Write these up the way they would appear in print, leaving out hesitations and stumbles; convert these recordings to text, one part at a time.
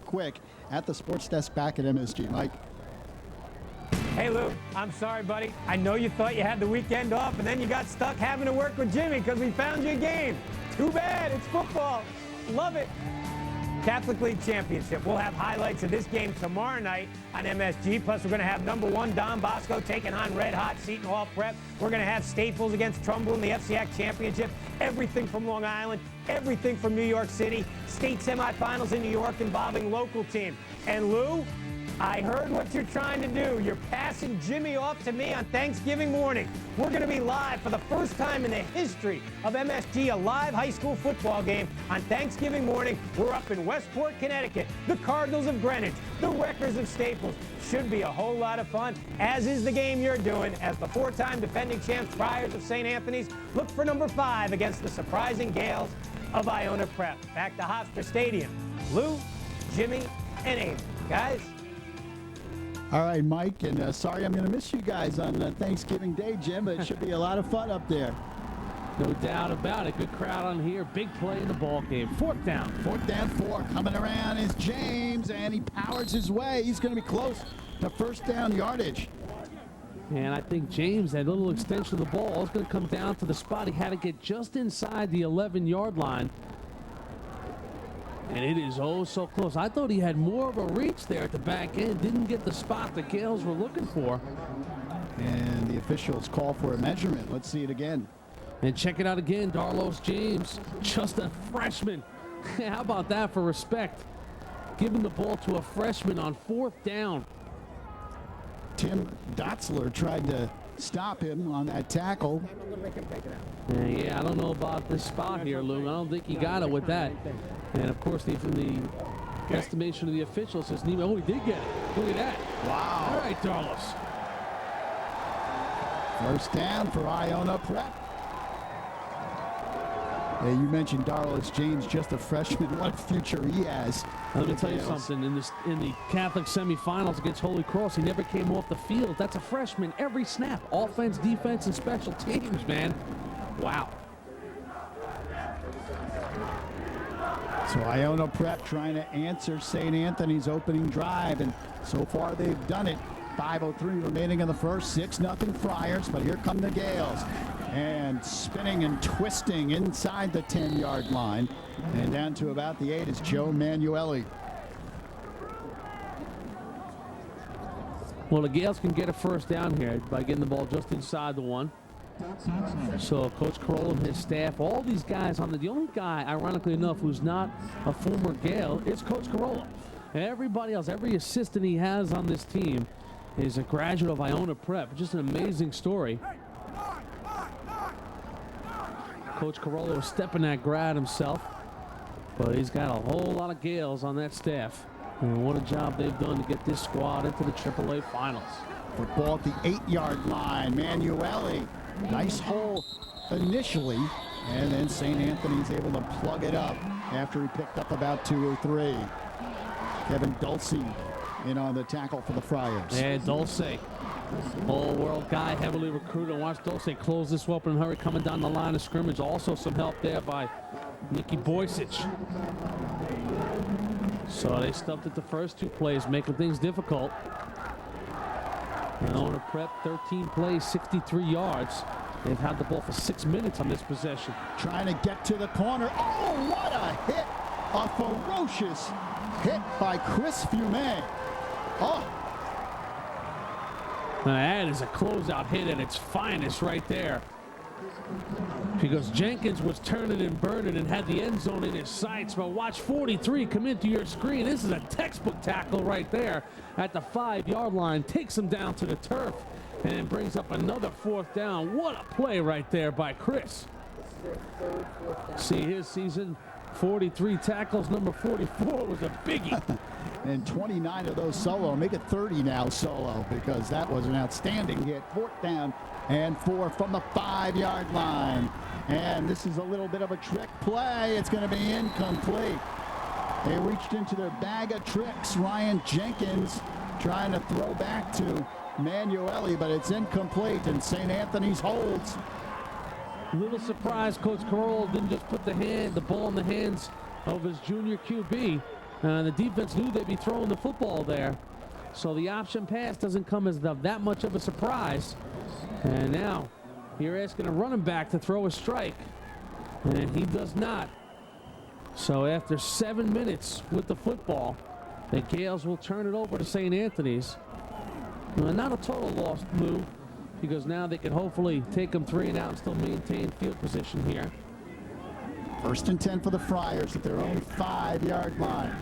quick at the sports desk back at MSG. Mike. Hey, Lou, I'm sorry, buddy. I know you thought you had the weekend off, and then you got stuck having to work with Jimmy because we found you a game. Too bad. It's football. Love it. Catholic League Championship. We'll have highlights of this game tomorrow night on MSG. Plus, we're going to have #1 Don Bosco taking on Red Hot Seton Hall Prep. We're going to have Staples against Trumbull in the FCAC Championship. Everything from Long Island, everything from New York City. State semifinals in New York involving local team. And Lou, I heard what you're trying to do. You're passing Jimmy off to me on Thanksgiving morning. We're going to be live for the first time in the history of MSG, a live high school football game on Thanksgiving morning. We're up in Westport, Connecticut. The Cardinals of Greenwich, the Wreckers of Staples. Should be a whole lot of fun, as is the game you're doing, as the 4-time defending champs Friars of St. Anthony's look for #5 against the surprising Gales of Iona Prep. Back to Hofstra Stadium. Lou, Jimmy, and Amy. Guys. All right, Mike, and sorry I'm going to miss you guys on Thanksgiving Day, Jim, but it should be a lot of fun up there. No doubt about it. Good crowd on here. Big play in the ball game. 4th down. 4th down, 4. Coming around is James, and he powers his way. He's going to be close to first down yardage. And I think James, that little extension of the ball, is going to come down to the spot. He had to get just inside the 11-yard line. And it is oh so close. I thought he had more of a reach there at the back end. Didn't get the spot the Gales were looking for. And the officials call for a measurement. Let's see it again. And check it out again. Darlos James, just a freshman. How about that for respect? Giving the ball to a freshman on 4th down. Tim Dotzler tried to stop him on that tackle. Yeah, I don't know about this spot here, Lou. I don't think he got it with that. And, of course, the estimation of the officials says, oh, he did get it. Look at that. Wow. All right, Darlos. First down for Iona Prep. Yeah, you mentioned Darlos James, just a freshman. What a future he has. Let me tell you something. In the Catholic semifinals against Holy Cross, he never came off the field. That's a freshman every snap. Offense, defense, and special teams, man. Wow. So Iona Prep trying to answer St. Anthony's opening drive, and so far they've done it. 5:03 remaining in the first. 6-0 Friars, but here come the Gales. And spinning and twisting inside the 10-yard line. And down to about the 8 is Joe Manueli. Well, the Gales can get a first down here by getting the ball just inside the 1. So Coach Carolla and his staff, all these guys on the only guy, ironically enough, who's not a former Gale is Coach Carolla. And everybody else, every assistant he has on this team is a graduate of Iona Prep. Just an amazing story. Coach Carolla was stepping that grad himself, but he's got a whole lot of Gales on that staff. And what a job they've done to get this squad into the AAA finals. Football at the 8-yard line. Manueli, nice hole initially, and then St. Anthony's able to plug it up after he picked up about 2 or 3. Kevin Dulce in on the tackle for the Friars. And Dulce, all-world guy, heavily recruited. Watch Dulce close this up in a hurry, coming down the line of scrimmage. Also some help there by Nicky Boysic. So they stuffed it the first 2 plays, making things difficult. Iona Prep, 13 plays, 63 yards. They've had the ball for 6 minutes on this possession. Trying to get to the corner. Oh, what a hit! A ferocious hit by Chris Fumet. Oh. Now that is a closeout hit at its finest right there. Because Jenkins was turning and burning and had the end zone in his sights. But watch 43 come into your screen. This is a textbook tackle right there at the 5-yard line. Takes him down to the turf and then brings up another 4th down. What a play right there by Chris. See his season, 43 tackles. Number 44 was a biggie. And 29 of those solo. Make it 30 now solo, because that was an outstanding hit. 4th down and 4 from the 5-yard line. And this is a little bit of a trick play. It's going to be incomplete. They reached into their bag of tricks. Ryan Jenkins trying to throw back to Manueli, but it's incomplete, and St. Anthony's holds. Little surprise, Coach Carolla didn't just put the ball in the hands of his junior QB. The defense knew they'd be throwing the football there. So the option pass doesn't come as that much of a surprise. And now you're asking a running back to throw a strike. And he does not. So after 7 minutes with the football, the Gales will turn it over to St. Anthony's. Not a total loss, Lou, because now they can hopefully take them 3 and out and still maintain field position here. 1st and 10 for the Friars at their own 5-yard line.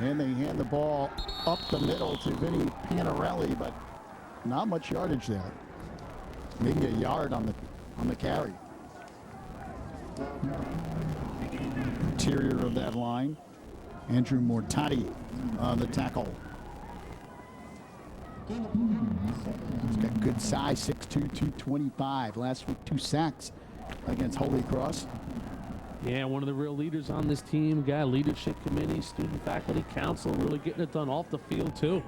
And they hand the ball up the middle to Vinny Panarelli, but not much yardage there. Maybe a yard on the carry. Interior of that line, Andrew Mortati on the tackle. He's got good size, 6'2", 225. Last week, 2 sacks against Holy Cross. Yeah, one of the real leaders on this team. Guy, leadership committee, student faculty council, really getting it done off the field too.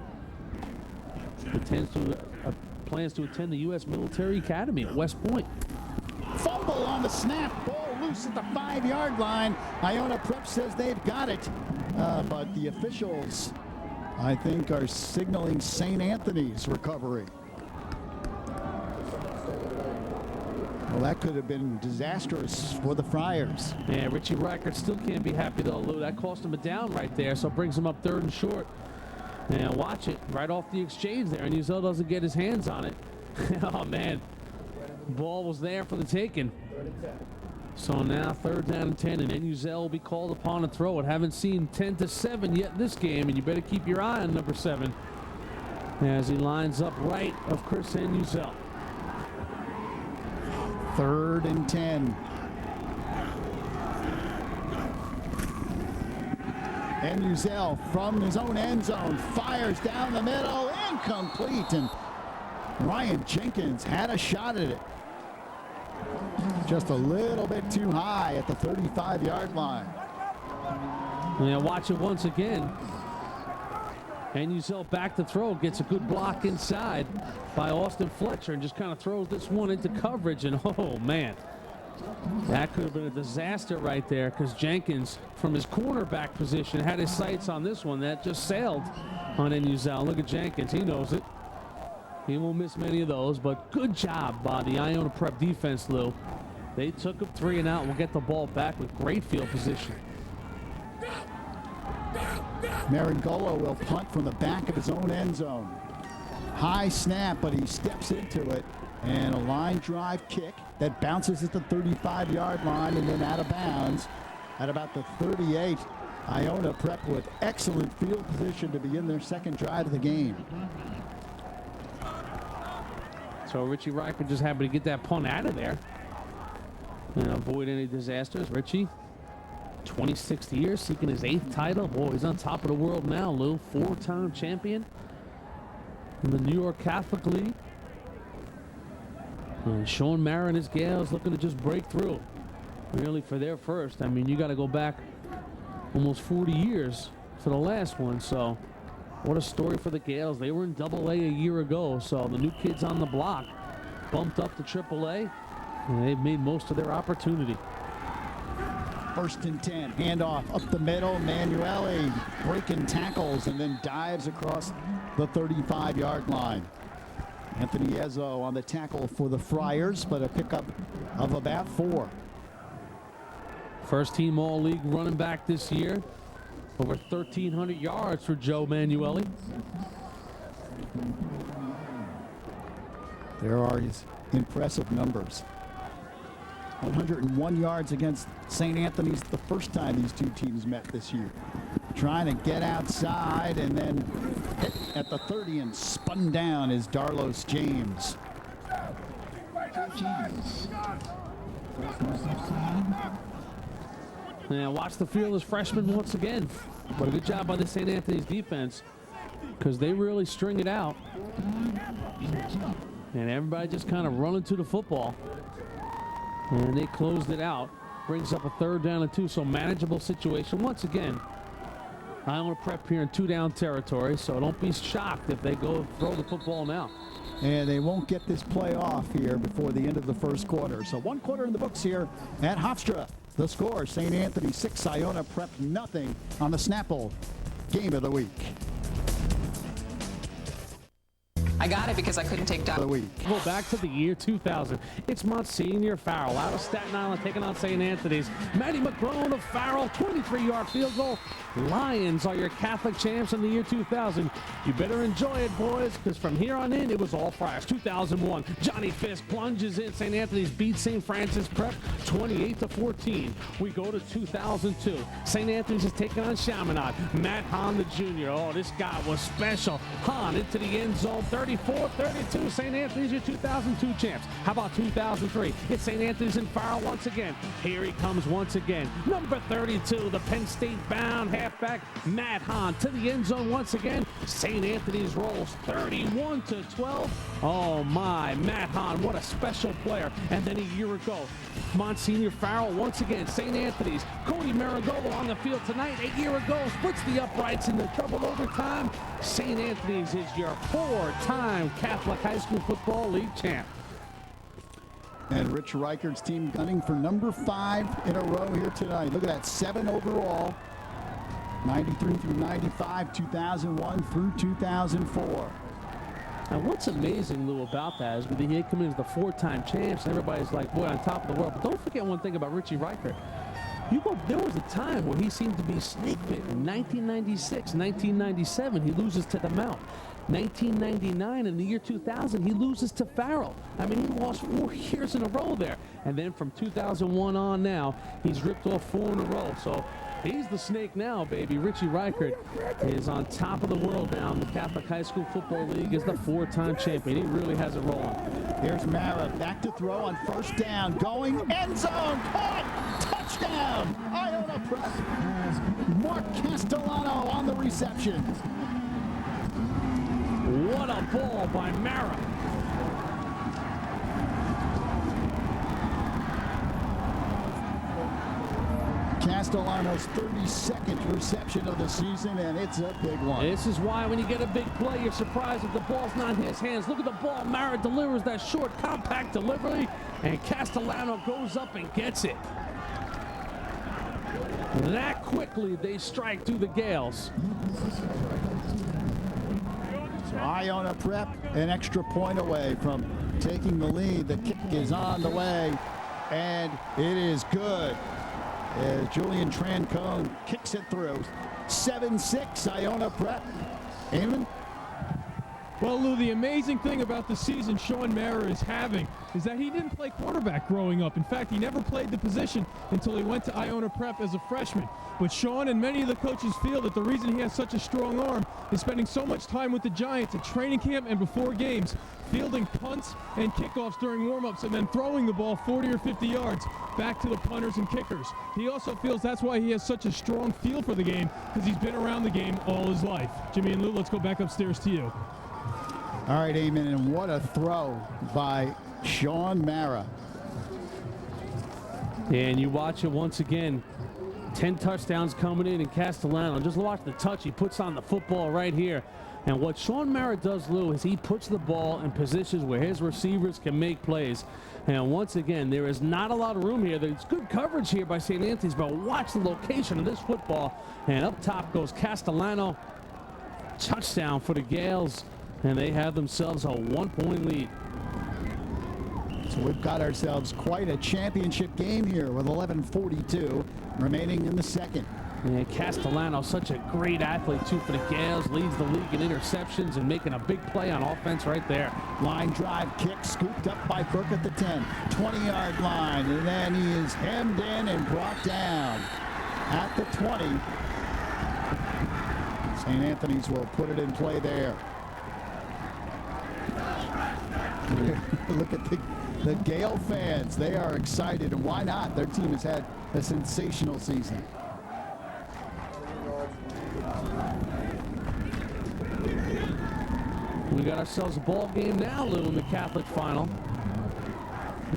Plans to attend the U.S. Military Academy at West Point. Fumble on the snap, ball loose at the 5-yard line. Iona Prep says they've got it, but the officials, I think, are signaling St. Anthony's recovery. Well, that could have been disastrous for the Friars. Yeah, Richie Reichert still can't be happy though, Lou. That cost him a down right there, so it brings him up 3rd and short. And watch it, right off the exchange there, and Uzel doesn't get his hands on it. Oh, man. Ball was there for the taking. So now 3rd down and 10, and then Uzel will be called upon to throw it. Haven't seen 10-7 yet in this game, and you better keep your eye on number 7 as he lines up right of Chris and Uzel. 3rd and 10. And Uzel from his own end zone fires down the middle, incomplete, and Ryan Jenkins had a shot at it. Just a little bit too high at the 35-yard line. Yeah, watch it once again. And Uzel back to throw, gets a good block inside by Austin Fletcher and just kind of throws this one into coverage, and oh man, that could have been a disaster right there, because Jenkins from his cornerback position had his sights on this one that just sailed on Uzel. Look at Jenkins, he knows it. He won't miss many of those, but good job by the Iona Prep defense, Lou. They took up 3 and out. We'll get the ball back with great field position. Marangolo will punt from the back of his own end zone. High snap, but he steps into it, and a line drive kick that bounces at the 35-yard line and then out of bounds at about the 38. Iona Prep with excellent field position to begin their 2nd drive of the game. So Richie Reichert just happened to get that punt out of there and avoid any disasters. Richie, 26th year, seeking his 8th title. Boy, he's on top of the world now, Lou. 4-time champion in the New York Catholic League. And Sean Mara and his Gales looking to just break through, really, for their first. I mean, you got to go back almost 40 years for the last one. So what a story for the Gales. They were in AA a year ago, so the new kids on the block bumped up to AAA, and they've made most of their opportunity. 1st and 10, handoff up the middle. Manueli breaking tackles and then dives across the 35-yard line. Anthony Ezzo on the tackle for the Friars, but a pickup of about 4. First team All-League running back this year. Over 1,300 yards for Joe Manueli. There are his impressive numbers. 101 yards against St. Anthony's the first time these two teams met this year. Trying to get outside and then hit at the 30 and spun down is Darlos James. Now watch the field as freshman once again. But a good job by the St. Anthony's defense, because they really string it out. And everybody just kind of running to the football. And they closed it out. Brings up a 3rd down and 2, so manageable situation. Once again, Iona Prep here in 2-down territory, so don't be shocked if they go throw the football now. And they won't get this play off here before the end of the 1st quarter. So 1 quarter in the books here at Hofstra. The score, St. Anthony 6, Iona Prep nothing on the Snapple Game of the Week. I got it because I couldn't take down. Go back to the year 2000. It's Monsignor Farrell out of Staten Island taking on St. Anthony's. Matty McGrone of Farrell, 23-yard field goal. Lions are your Catholic champs in the year 2000. You better enjoy it, boys, because from here on in, it was all Friars. 2001, Johnny Fisk plunges in. St. Anthony's beats St. Francis Prep 28-14. We go to 2002. St. Anthony's is taking on Chaminade. Matt Hahn, the junior. Oh, this guy was special. Hahn into the end zone, 34-32. St. Anthony's your 2002 champs. How about 2003? It's St. Anthony's and Farrell once again. Here he comes once again. Number 32, the Penn State bound halfback, Matt Hahn to the end zone once again. St. Anthony's rolls 31-12. Oh my, Matt Hahn, what a special player. And then a year ago, Monsignor Farrell once again, St. Anthony's. Cody Maragolo on the field tonight. A year ago, splits the uprights in the double overtime. St. Anthony's is your 4-time Catholic High School Football League champ. And Rich Reichard's team gunning for number 5 in a row here tonight. Look at that, 7 overall. 93 through 95, 2001 through 2004. Now, what's amazing, Lou, about that is when he come in as the 4-time champs, and everybody's like, boy, on top of the world. But don't forget one thing about Richie Reichard. There was a time where he seemed to be snake bitten. 1996, 1997, he loses to the Mount. 1999, in the year 2000, he loses to Farrell. I mean, he lost 4 years in a row there. And then from 2001 on now, he's ripped off 4 in a row. So he's the snake now, baby. Richie Reichard is on top of the world now in the Catholic High School Football League as the 4-time champion. He really has it rolling. Here's Mara back to throw on first down. Going end zone. Caught. Touchdown. Iona Prep. Mark Castellano on the reception. What a ball by Mara. Castellano's 32nd reception of the season, and it's a big one. This is why when you get a big play, you're surprised if the ball's not in his hands. Look at the ball. Mara delivers that short, compact delivery, and Castellano goes up and gets it. That quickly, they strike through the Gales. So Iona Prep an extra point away from taking the lead. The kick is on the way, and it is good. As Julian Trancone kicks it through. 7-6, Iona Prep. Eamon? Well, Lou, the amazing thing about the season Sean Mara is having is that he didn't play quarterback growing up. In fact, he never played the position until he went to Iona Prep as a freshman. But Sean and many of the coaches feel that the reason he has such a strong arm is spending so much time with the Giants at training camp and before games, fielding punts and kickoffs during warm-ups and then throwing the ball 40 or 50 yards back to the punters and kickers. He also feels that's why he has such a strong feel for the game, because he's been around the game all his life. Jimmy and Lou, let's go back upstairs to you. All right, Eamon, and what a throw by Sean Mara. And you watch it once again. 10 touchdowns coming in Castellano. Just watch the touch he puts on the football right here. And what Sean Mara does, Lou, is he puts the ball in positions where his receivers can make plays. And once again, there is not a lot of room here. There's good coverage here by St. Anthony's, but watch the location of this football. And up top goes Castellano. Touchdown for the Gales. And they have themselves a 1-point lead. So we've got ourselves quite a championship game here with 11:42 remaining in the second. And Castellano, such a great athlete, too, for the Gales. Leads the league in interceptions and making a big play on offense right there. Line drive kick scooped up by Burke at the 10, 20-yard line. And then he is hemmed in and brought down at the 20. St. Anthony's will put it in play there. Look at the Gale fans. They are excited, and why not? Their team has had a sensational season. We got ourselves a ball game now, Lou, in the Catholic final.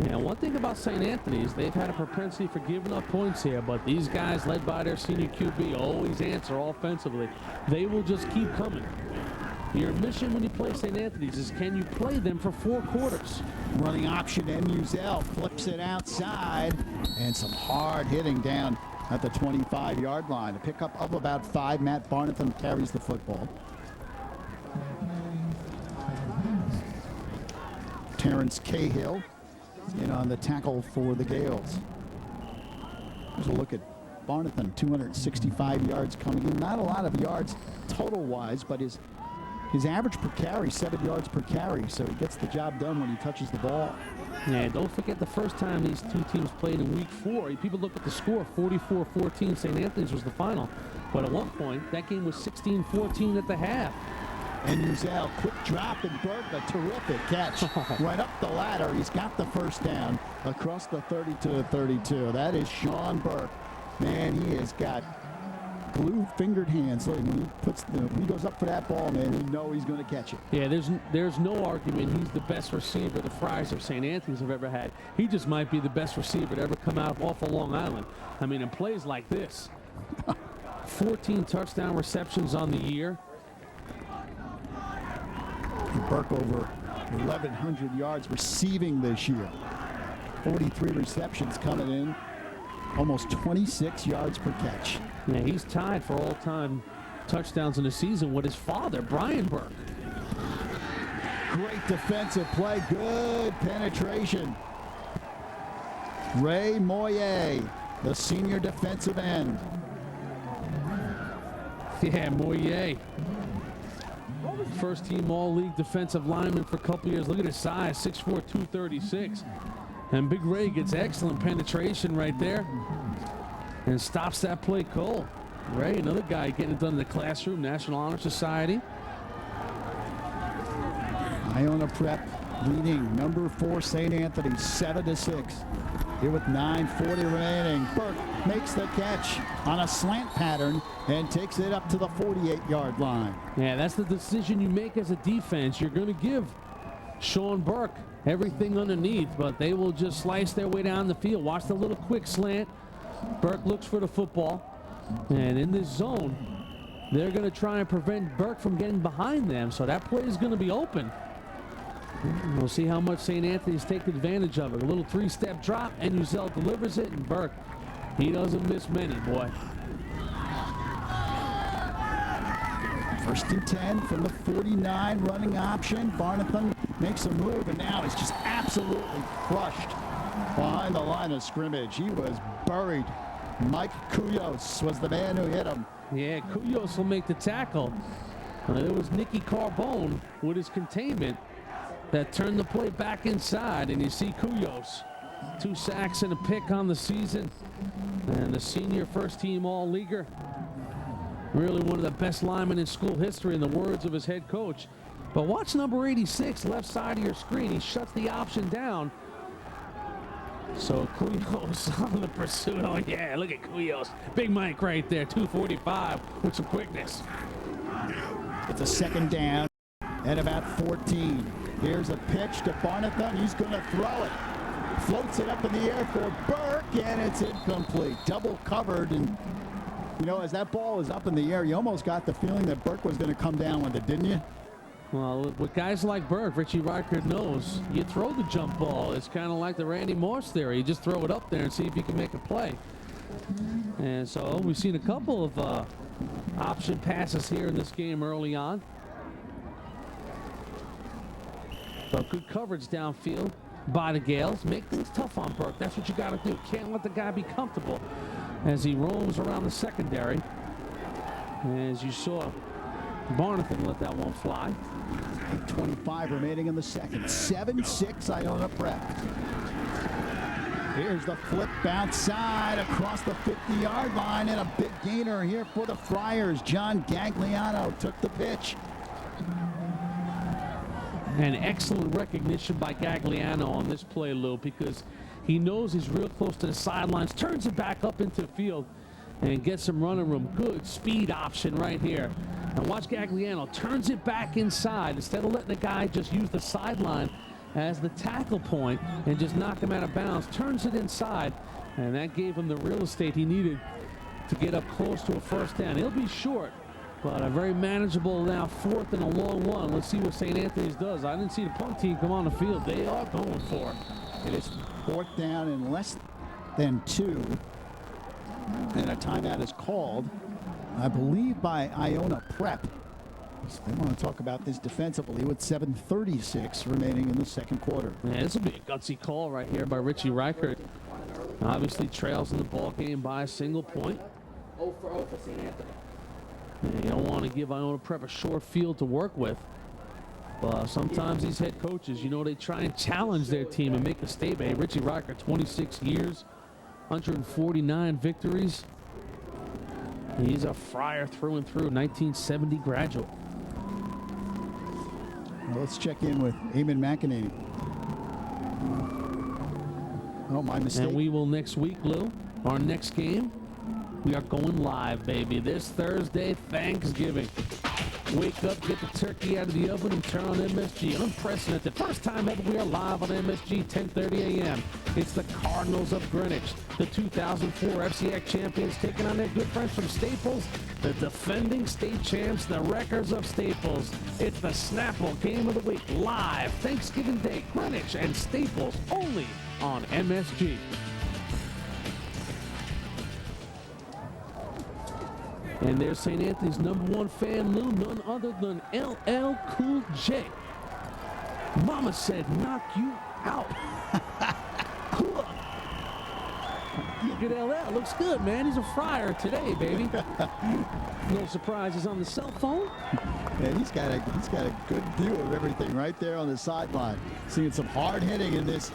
Yeah, one thing about St. Anthony's, they've had a propensity for giving up points here, but these guys, led by their senior QB, always answer offensively. They will just keep coming. Your mission when you play St. Anthony's is, can you play them for 4 quarters? Running option, and Muzel flips it outside, and some hard hitting down at the 25-yard line. A pickup of about 5. Matt Barnatham carries the football. Terrence Cahill in on the tackle for the Gales. Here's a look at Barnatham, 265 yards coming in. Not a lot of yards total-wise, but his average per carry, 7 yards per carry, so he gets the job done when he touches the ball. Yeah, don't forget the first time these two teams played in week 4. People look at the score, 44-14. St. Anthony's was the final. But at one point, that game was 16-14 at the half. And Muzel, quick drop, and Burke, a terrific catch. Right up the ladder. He's got the first down across the 32-32. That is Sean Burke. Man, he has got blue-fingered hands. Like when he goes up for that ball, man, you know he's going to catch it. Yeah, there's no argument he's the best receiver the Friars of St. Anthony's have ever had. He just might be the best receiver to ever come out off of Long Island. I mean, in plays like this. 14 touchdown receptions on the year. Burke over 1,100 yards receiving this year. 43 receptions coming in. Almost 26 yards per catch. Yeah, he's tied for all-time touchdowns in the season with his father, Brian Burke. Great defensive play. Good penetration. Ray Moyer, the senior defensive end. Yeah, Moyer. First team all-league defensive lineman for a couple years. Look at his size, 6'4", 236. And Big Ray gets excellent penetration right there and stops that play cold. Ray, another guy getting it done in the classroom, National Honor Society. Iona Prep leading number 4 St. Anthony 7-6. Here with 9:40 remaining. Burke makes the catch on a slant pattern and takes it up to the 48-yard line. Yeah, that's the decision you make as a defense. You're going to give Sean Burke everything underneath, but they will just slice their way down the field. Watch the little quick slant. Burke looks for the football, and in this zone, they're going to try and prevent Burke from getting behind them, so that play is going to be open. We'll see how much St. Anthony's taken advantage of it. A little 3-step drop, and Uzel delivers it, and Burke, he doesn't miss many, boy. 1st and 10 from the 49, running option. Barnatham makes a move, and now he's just absolutely crushed behind the line of scrimmage. He was buried. Mike Kuyos was the man who hit him. Yeah, Kuyos will make the tackle. It was Nicky Carbone with his containment that turned the play back inside, and you see Kuyos. 2 sacks and a pick on the season. And the senior first-team all-leaguer. Really one of the best linemen in school history in the words of his head coach. But watch number 86, left side of your screen. He shuts the option down. So Kuyos on the pursuit. Oh, yeah, look at Kuyos. Big Mike right there, 245 with some quickness. It's a 2nd down at about 14. Here's a pitch to Barnatham. He's going to throw it. Floats it up in the air for Burke, and it's incomplete. Double covered, and you know, as that ball is up in the air, you almost got the feeling that Burke was going to come down with it, didn't you? Well, with guys like Burke, Richie Riker knows you throw the jump ball. It's kind of like the Randy Moss theory. You just throw it up there and see if you can make a play. And so we've seen a couple of option passes here in this game early on. So good coverage downfield by the Gales. Make things tough on Burke. That's what you got to do. Can't let the guy be comfortable as he roams around the secondary. As you saw, Barnatham let that one fly. 8:25 remaining in the second. 7-6 Iona Prep. Here's the flip bounce side across the 50-yard line, and a big gainer here for the Friars. John Gagliano took the pitch. And excellent recognition by Gagliano on this play, Lou, because he knows he's real close to the sidelines, turns it back up into the field, and gets some running room. Good speed option right here. And watch Gagliano turns it back inside instead of letting the guy just use the sideline as the tackle point and just knock him out of bounds. Turns it inside, and that gave him the real estate he needed to get up close to a 1st down. He'll be short But a very manageable now 4th and a long one. Let's see what St. Anthony's does. I didn't see the punt team come on the field. They are going for it. It is 4th down and less than 2. And a timeout is called, I believe, by Iona Prep. So they want to talk about this defensively with 7:36 remaining in the second quarter. Yeah, this will be a gutsy call right here by Richie Reichert. Obviously trails in the ball game by a single point. 0 for St. Anthony. Yeah, you don't want to give Iona Prep a short field to work with. But sometimes these head coaches, you know, they try and challenge their team and make a statement. Hey, Richie Reichert, 26 years, 149 victories. He's a Friar through and through, 1970 graduate. Well, let's check in with Eamon McEnany. Oh, my mistake. And we will next week, Lou, our next game, we are going live, baby. This Thursday, Thanksgiving. Wake up, get the turkey out of the oven, and turn on MSG. Unprecedented. First time ever we are live on MSG, 10:30 a.m. It's the Cardinals of Greenwich, the 2004 FCX champions, taking on their good friends from Staples, the defending state champs, the Wreckers of Staples. It's the Snapple Game of the Week, live Thanksgiving Day, Greenwich and Staples, only on MSG. And there's St. Anthony's #1 fan, Lou, none other than LL Cool J. Mama said, knock you out. Look at LL, looks good, man. He's a Friar today, baby. No surprise, he's on the cell phone. Yeah, he's got a good view of everything right there on the sideline. Seeing some hard hitting in this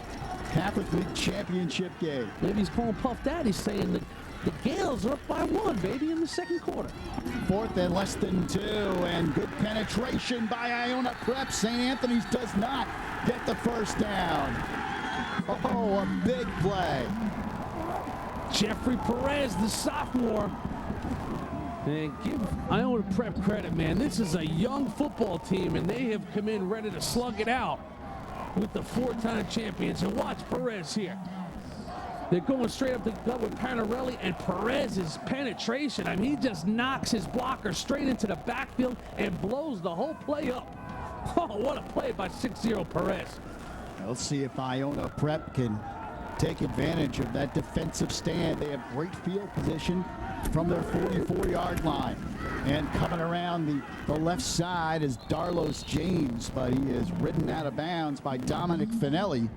Catholic League championship game. Maybe he's calling Puff Daddy, saying that the Gales are up by 1, baby, in the second quarter. 4th and less than 2, and good penetration by Iona Prep. St. Anthony's does not get the first down. Oh, a big play. Jeffrey Perez, the sophomore. And give Iona Prep credit, man. This is a young football team, and they have come in ready to slug it out with the 4-time champions. And watch Perez here. They're going straight up the gut with Panarelli, and Perez's penetration. I mean, he just knocks his blocker straight into the backfield and blows the whole play up. Oh, what a play by 6-0 Perez. Let's see if Iona Prep can take advantage of that defensive stand. They have great field position from their 44-yard line. And coming around the left side is Darlos James, but he is ridden out of bounds by Dominic Finelli.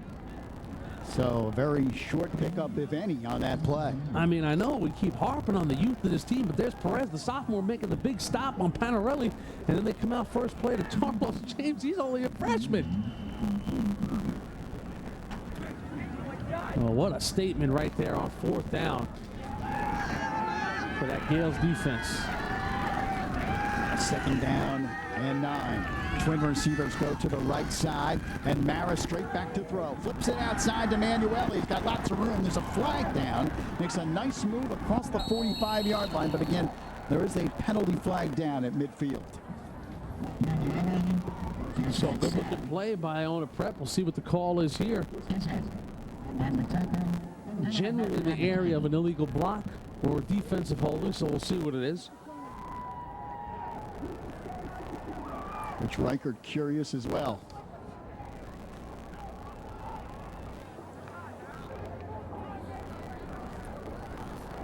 So a very short pickup, if any, on that play. I mean, I know we keep harping on the youth of this team, but there's Perez, the sophomore, making the big stop on Panarelli, and then they come out first play to Darlos James. He's only a freshman. Oh, what a statement right there on 4th down for that Gales defense. 2nd down and 9. Twin receivers go to the right side, and Mara straight back to throw. Flips it outside to Manuel. He's got lots of room. There's a flag down. Makes a nice move across the 45-yard line, but again, there is a penalty flag down at midfield. So good looking play by Iona Prep. We'll see what the call is here. Generally in the area of an illegal block or defensive holding, so we'll see what it is. Which Reichert curious as well.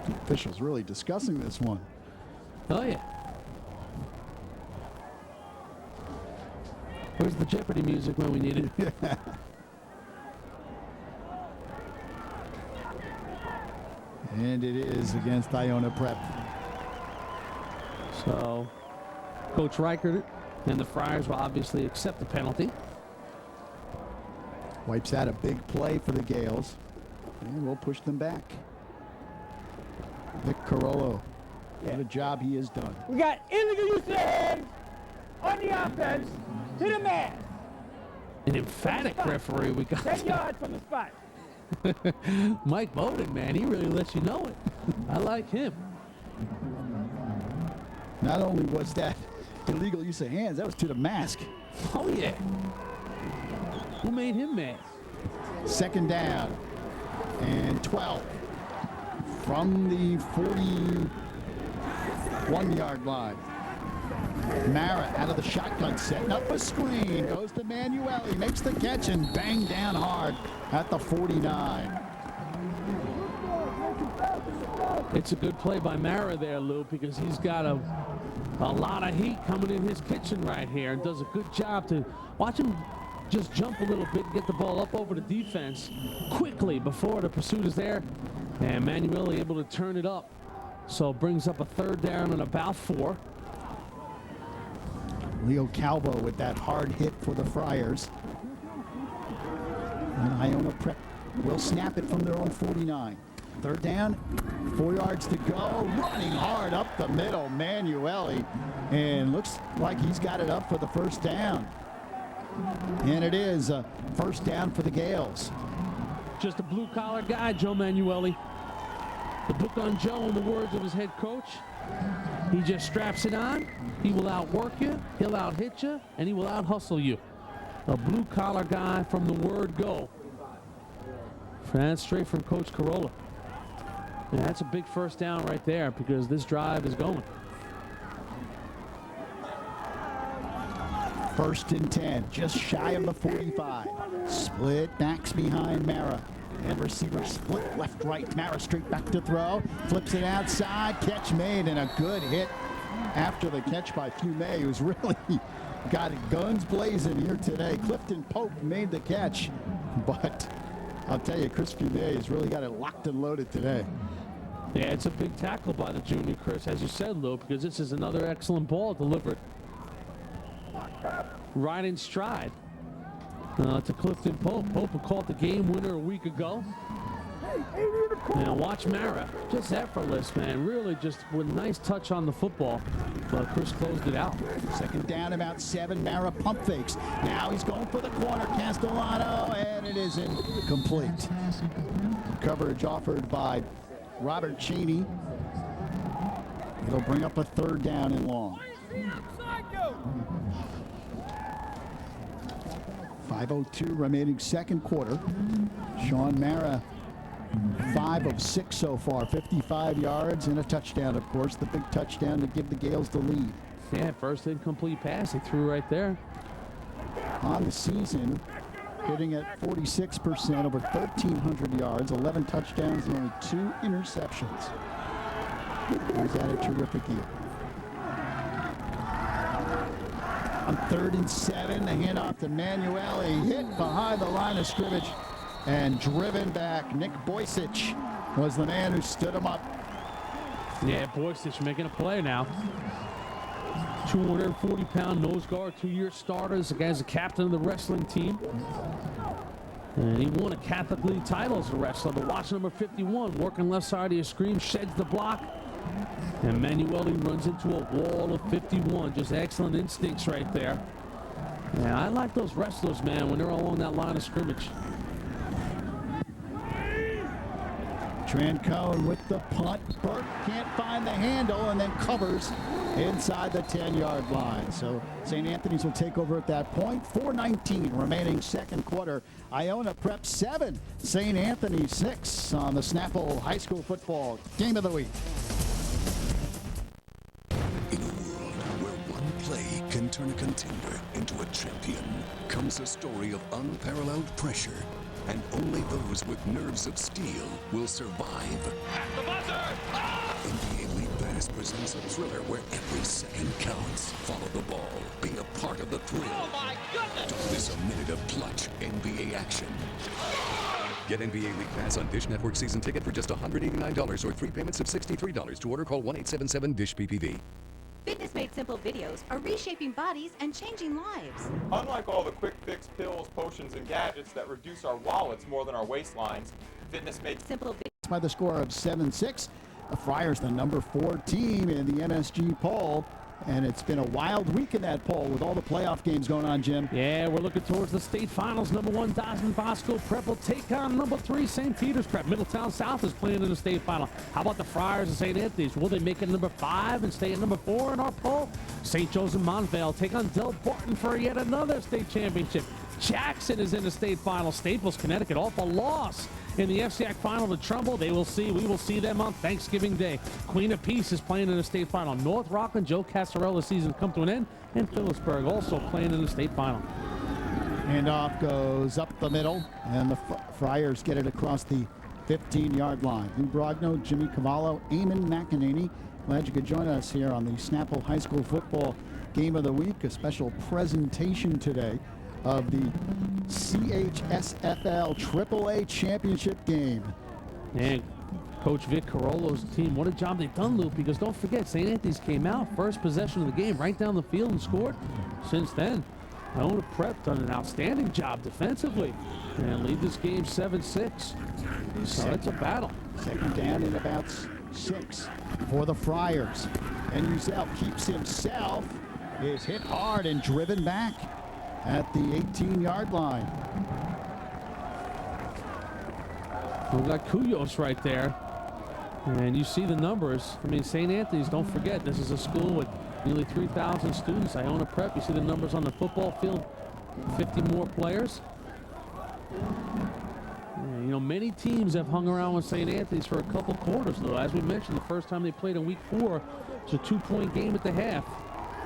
The officials really discussing this one. Oh, yeah. Where's the Jeopardy music when we need it? And it is against Iona Prep. So, Coach Reichert and the Friars will obviously accept the penalty. Wipes out a big play for the Gales. And we'll push them back. Vic Carollo. What a job he has done. We got illegal use of the hands on the offense to the man. An emphatic referee we got. 10 yards from the spot. Mike Bowden, man, he really lets you know it. I like him. Not only was that illegal use of hands, that was to the mask. Oh, yeah. Who made him mad? 2nd down and 12 from the 41-yard line. Mara out of the shotgun, setting up a screen. Goes to Manueli, makes the catch and banged down hard at the 49. It's a good play by Mara there, Lou, because he's got a lot of heat coming in his kitchen right here and does a good job to watch him just jump a little bit and get the ball up over the defense quickly before the pursuit is there. And Manueli able to turn it up. So brings up a 3rd down and about 4. Leo Calvo with that hard hit for the Friars. And Iona Prep will snap it from their own 49. 3rd down, 4 yards to go. Running hard up the middle, Manueli. And looks like he's got it up for the 1st down. And it is a 1st down for the Gales. Just a blue-collar guy, Joe Manueli. The book on Joe, in the words of his head coach, he just straps it on. He will outwork you, he'll out-hit you, and he will out-hustle you. A blue-collar guy from the word go. That's straight from Coach Carolla. And that's a big 1st down right there because this drive is going. 1st and 10, just shy of the 45. Split backs behind Mara. And receiver split left, right. Mara straight back to throw. Flips it outside. Catch made and a good hit after the catch by Fume, who's really got guns blazing here today. Clifton Pope made the catch. But I'll tell you, Chris Fume has really got it locked and loaded today. Yeah, it's a big tackle by the junior, Chris, as you said, Lou, because this is another excellent ball delivered right in stride to Clifton Pope. Pope caught the game winner a week ago. Now watch Mara, just effortless, man. Really just with a nice touch on the football. But Chris closed it out. 2nd down, about 7. Mara pump fakes. Now he's going for the corner. Castellano, and it is incomplete. Coverage offered by Robert Cheney. It'll bring up a 3rd down and long. 5:02 remaining 2nd quarter. Sean Mara, 5 of 6 so far, 55 yards and a touchdown, of course. The big touchdown to give the Gales the lead. Yeah, 1st incomplete pass he threw right there. On the season, hitting at 46%, over 1,300 yards, 11 touchdowns, and only 2 interceptions. He's had a terrific year. On 3rd and 7, the handoff to Manueli, hit behind the line of scrimmage and driven back. Nick Boycich was the man who stood him up. Yeah, Boycich making a play now. 240-pound nose guard, 2-year starter. The guy's a captain of the wrestling team. And he won a Catholic League title as a wrestler. But watch number 51, working left side of your screen, sheds the block. And Manueli runs into a wall of 51. Just excellent instincts right there. Yeah, I like those wrestlers, man, when they're along that line of scrimmage. Trancone with the punt. Burke can't find the handle and then covers inside the 10-yard line. So St. Anthony's will take over at that point. 4:19 remaining 2nd quarter. Iona Prep 7, St. Anthony 6 on the Snapple High School Football Game of the Week. In a world where one play can turn a contender into a champion, comes a story of unparalleled pressure. And only those with nerves of steel will survive. At the buzzer! Ah! NBA League Pass presents a thriller where every second counts. Follow the ball. Be a part of the thrill. Oh my goodness! Don't miss a minute of clutch NBA action. Get NBA League Pass on Dish Network season ticket for just $189 or 3 payments of $63. To order, call 1-877-DISH-PPV. Fitness Made Simple videos are reshaping bodies and changing lives. Unlike all the quick fix pills, potions, and gadgets that reduce our wallets more than our waistlines, Fitness Made Simple videos. By the score of 7-6, the Friars the number 4 team in the MSG poll. And it's been a wild week in that poll with all the playoff games going on, Jim. Yeah, we're looking towards the state finals. Number 1, Dawson Bosco Prep will take on number 3, St. Peter's Prep. Middletown South is playing in the state final. How about the Friars and St. Anthony's? Will they make it number 5 and stay at number 4 in our poll? St. Joe's and Montvale take on Del Barton for yet another state championship. Jackson is in the state final. Staples, Connecticut, off a loss in the FCAC final to Trumbull. We will see them on Thanksgiving Day. Queen of Peace is playing in the state final. North Rockland, Joe Cassarella's season come to an end, and Phillipsburg also playing in the state final. Handoff goes up the middle, and the Friars get it across the 15-yard line. Lou Brogno, Jimmy Cavallo, Eamon McEnany. Glad you could join us here on the Snapple High School Football Game of the Week. A special presentation today of the CHSFL AAA Championship game. And Coach Vic Carollo's team, what a job they've done, Lou, because don't forget, St. Anthony's came out, first possession of the game, right down the field and scored. Since then, Iona Prep done an outstanding job defensively and lead this game 7-6. So it's a battle. Second down in about 6 for the Friars. And Uzel keeps himself, is hit hard and driven back at the 18-yard line. We've got Kuyos right there. And you see the numbers. I mean, St. Anthony's, don't forget, this is a school with nearly 3,000 students. Iona Prep, you see the numbers on the football field, 50 more players. Yeah, you know, many teams have hung around with St. Anthony's for a couple quarters, though. As we mentioned, the first time they played in week 4, it's a 2-point game at the half.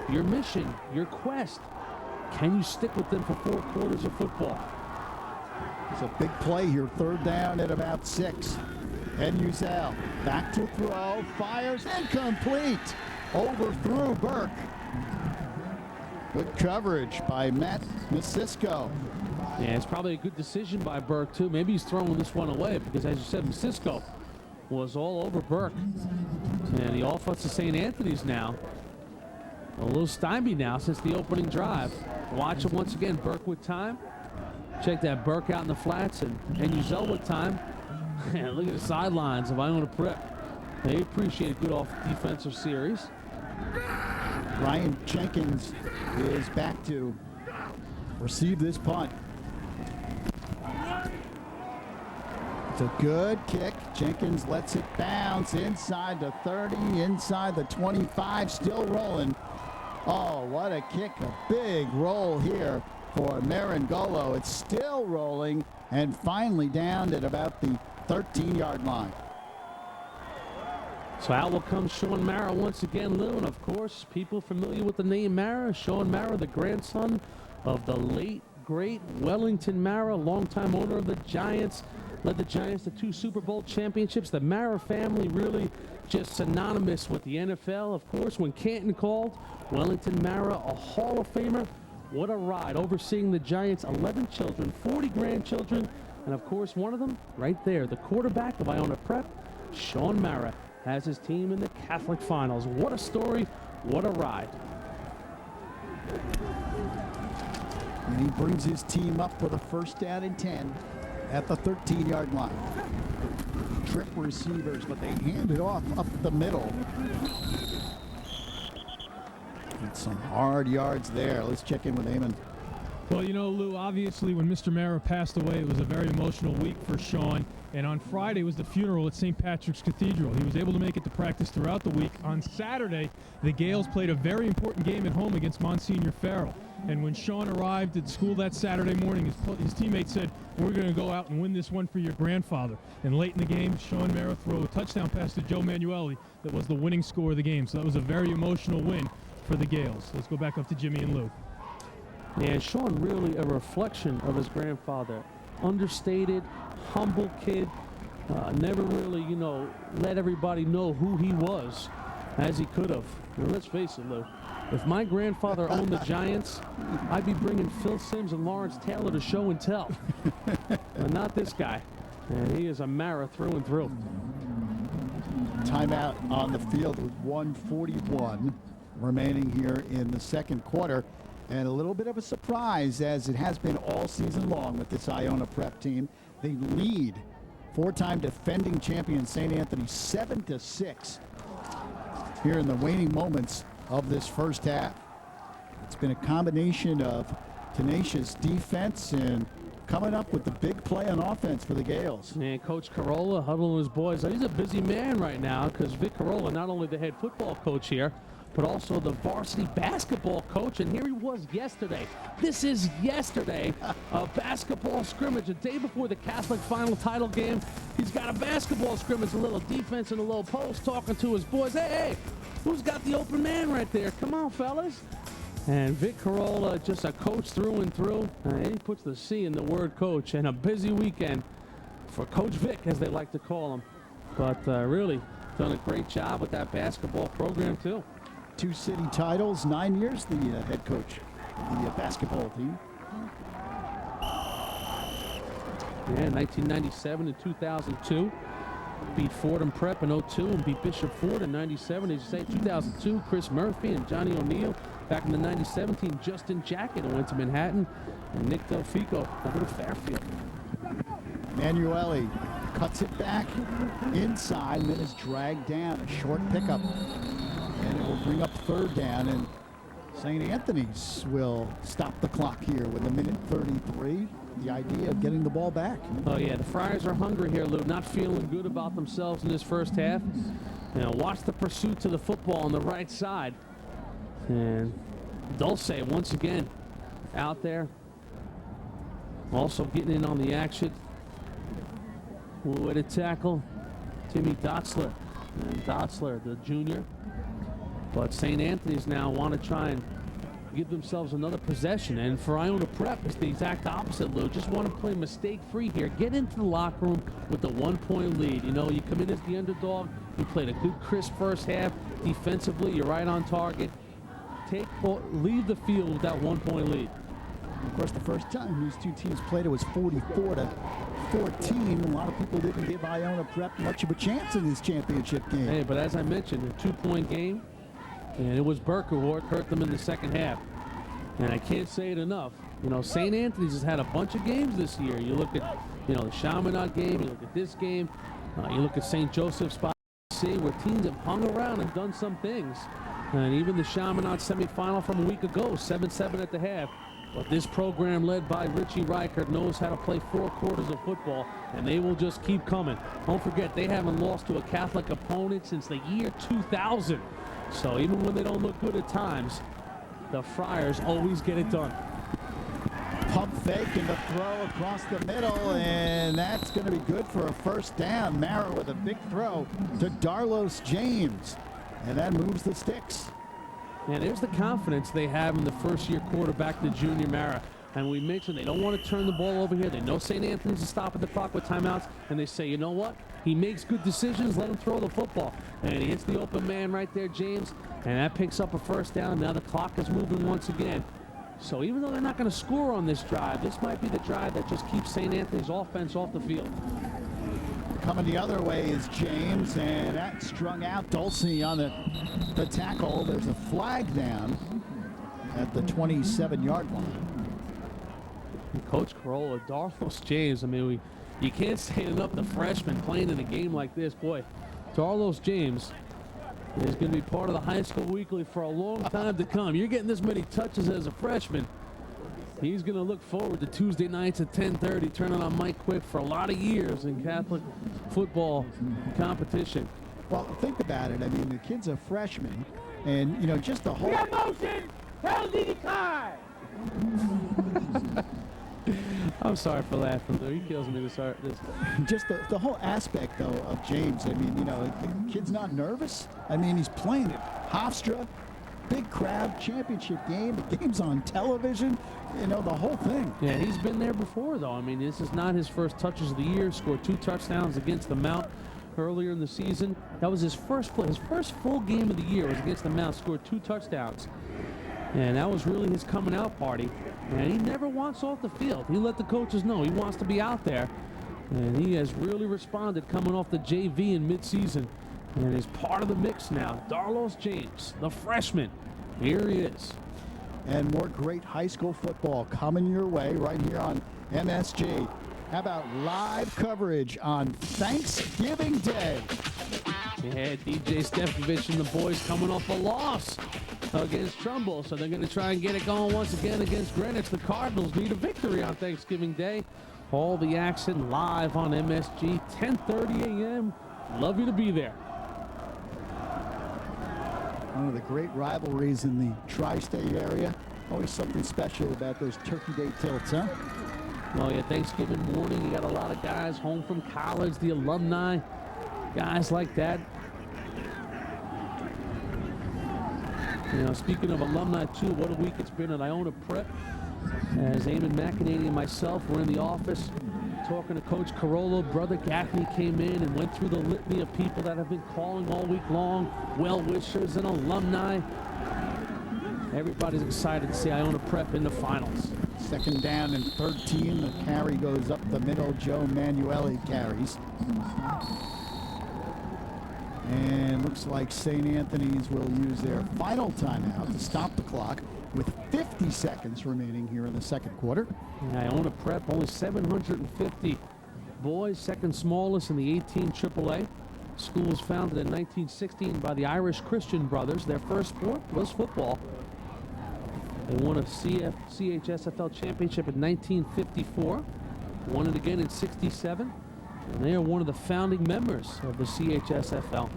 Your mission, your quest, can you stick with them for 4 quarters of football? It's a big play here, third down at about 6. And Uzel back to throw, fires, incomplete. Overthrew Burke. Good coverage by Matt Masisko. Yeah, it's probably a good decision by Burke, too. Maybe he's throwing this one away because, as you said, Masisko was all over Burke. And the offense of St. Anthony's now a little stymied now since the opening drive. Watch it once again. Burke with time. Check that Burke out in the flats and Uzel with time. And look at the sidelines of Iona Prep. They appreciate a good defensive series. Ryan Jenkins is back to receive this punt. It's a good kick. Jenkins lets it bounce inside the 30, inside the 25, still rolling. Oh, what a kick. A big roll here for Marangolo. It's still rolling and finally down at about the 13-yard line. So out will come Sean Mara once again, Lou, and of course, people familiar with the name Mara. Sean Mara, the grandson of the late, great Wellington Mara, longtime owner of the Giants, led the Giants to 2 Super Bowl championships. The Mara family really just synonymous with the NFL. Of course, when Canton called, Wellington Mara, a Hall of Famer. What a ride, overseeing the Giants' 11 children, 40 grandchildren, and of course, one of them right there, the quarterback of Iona Prep, Sean Mara, has his team in the Catholic Finals. What a story, what a ride. And he brings his team up for the first down and 10 at the 13-yard line. Trick receivers, but they hand it off up the middle. And some hard yards there. Let's check in with Eamon. Well, you know, Lou, obviously when Mr. Mara passed away, it was a very emotional week for Sean. And on Friday was the funeral at St. Patrick's Cathedral. He was able to make it to practice throughout the week. On Saturday, the Gales played a very important game at home against Monsignor Farrell. And when Sean arrived at school that Saturday morning, his teammates said, "We're going to go out and win this one for your grandfather." And late in the game, Sean Mara threw a touchdown pass to Joe Manueli that was the winning score of the game. So that was a very emotional win for the Gales. Let's go back up to Jimmy and Lou. Yeah, Sean really a reflection of his grandfather. Understated, humble kid. Never really, you know, let everybody know who he was as he could have. And let's face it, Lou. If my grandfather owned the Giants, I'd be bringing Phil Simms and Lawrence Taylor to show and tell. But not this guy. And he is a Mara through and through. Timeout on the field with 1:41 remaining here in the second quarter. And a little bit of a surprise, as it has been all season long with this Iona Prep team. They lead 4-time defending champion St. Anthony 7-6 here in the waning moments of this first half. It's been a combination of tenacious defense and coming up with the big play on offense for the Gales. And Coach Carolla huddling his boys. He's a busy man right now because Vic Carolla, not only the head football coach here, but also the varsity basketball coach. And here he was yesterday. This is yesterday, a basketball scrimmage, a day before the Catholic final title game. He's got a basketball scrimmage, a little defense in a low post, talking to his boys. Hey, who's got the open man right there? Come on, fellas. And Vic Carolla, just a coach through and through. He puts the C in the word coach. And a busy weekend for Coach Vic, as they like to call him. But really done a great job with that basketball program, too. 2 city titles, 9 years, the head coach of the basketball team. Yeah, 1997 and 2002. Beat Fordham Prep in 02 and beat Bishop Ford in 97. As you say, 2002, Chris Murphy and Johnny O'Neill. Back in the 97 team, Justin Jacket, who went to Manhattan, and Nick Delfico over to Fairfield. Manueli cuts it back inside, and then is dragged down. A short pickup, and it will bring up 3rd down, and St. Anthony's will stop the clock here with 1:33. The idea of getting the ball back. Oh, yeah, the Friars are hungry here, Lou. Not feeling good about themselves in this first half. You know, watch the pursuit to the football on the right side. And Dulce, once again, out there. Also getting in on the action. With a tackle, Timmy Dotzler. And Dotzler, the junior. But St. Anthony's now want to try and give themselves another possession. And for Iona Prep, it's the exact opposite, Lou. Just want to play mistake-free here. Get into the locker room with the 1-point lead. You know, you come in as the underdog. You played a good, crisp first half. Defensively, you're right on target. Leave the field with that 1-point lead. Of course, the first time these two teams played, it was 44-14. A lot of people didn't give Iona Prep much of a chance in this championship game. Hey, but as I mentioned, a 2-point game, and it was Burke who hurt them in the second half. And I can't say it enough. You know, St. Anthony's has had a bunch of games this year. You look at, you know, the Chaminade game, you look at this game, you look at St. Joseph's by C, where teams have hung around and done some things. And even the Chaminade semifinal from a week ago, 7-7 at the half. But this program led by Richie Reichert knows how to play 4 quarters of football, and they will just keep coming. Don't forget, they haven't lost to a Catholic opponent since the year 2000. So even when they don't look good at times, the Friars always get it done. Pump fake and the throw across the middle, and that's going to be good for a 1st down. Mara with a big throw to Darlos James, and that moves the sticks. And there's the confidence they have in the first-year quarterback, the junior Mara. And we mentioned they don't want to turn the ball over here. They know St. Anthony's is stopping the clock with timeouts, and they say, you know what? He makes good decisions. Let him throw the football. And he hits the open man right there, James, and that picks up a 1st down. Now the clock is moving once again. So even though they're not going to score on this drive, this might be the drive that just keeps St. Anthony's offense off the field. Coming the other way is James, and that strung out Dulce on the tackle. There's a flag down at the 27-yard line. And Coach Carolla, Darlos James, I mean, you can't say enough, the freshman playing in a game like this. Boy, Darlos James is going to be part of the high school weekly for a long time to come. You're getting this many touches as a freshman. He's going to look forward to Tuesday nights at 10:30, turning on Mike Quick for a lot of years in Catholic football competition. Well, think about it. I mean, the kid's a freshman, and, you know, just the whole... I'm sorry for laughing, though. He kills me this. Just the whole aspect, though, of James. I mean, you know, the kid's not nervous. I mean, he's playing at Hofstra, big crowd, championship game. The game's on television. You know, the whole thing. Yeah, he's been there before, though. I mean, this is not his first touches of the year. Scored 2 touchdowns against the Mount earlier in the season. That was his first full game of the year was against the Mount. Scored 2 touchdowns. And that was really his coming out party. And he never wants off the field. He let the coaches know he wants to be out there. And he has really responded coming off the JV in midseason. And is part of the mix now. Darlos James, the freshman. Here he is. And more great high school football coming your way right here on MSG. How about live coverage on Thanksgiving Day? Yeah, DJ Stefkovich and the boys coming off a loss against Trumbull, so they're going to try and get it going once again against Greenwich. The Cardinals need a victory on Thanksgiving Day. All the action live on MSG, 10:30 a.m. Love you to be there. One of the great rivalries in the tri-state area. Always something special about those Turkey Day tilts, huh? Well, yeah, Thanksgiving morning, you got a lot of guys home from college, the alumni, guys like that. You know, speaking of alumni, too, what a week it's been at Iona Prep. As Eamon McEnany and myself were in the office talking to Coach Carollo. Brother Gaffney came in and went through the litany of people that have been calling all week long, well-wishers and alumni. Everybody's excited to see Iona Prep in the finals. 2nd down and 13. The carry goes up the middle. Joe Manueli carries. And looks like St. Anthony's will use their final timeout to stop the clock with 50 seconds remaining here in the second quarter. Iona Prep, only 750 boys, second smallest in the 18 AAA. School was founded in 1916 by the Irish Christian brothers. Their first sport was football. They won a CHSFL Championship in 1954, won it again in 67, and they are one of the founding members of the CHSFL.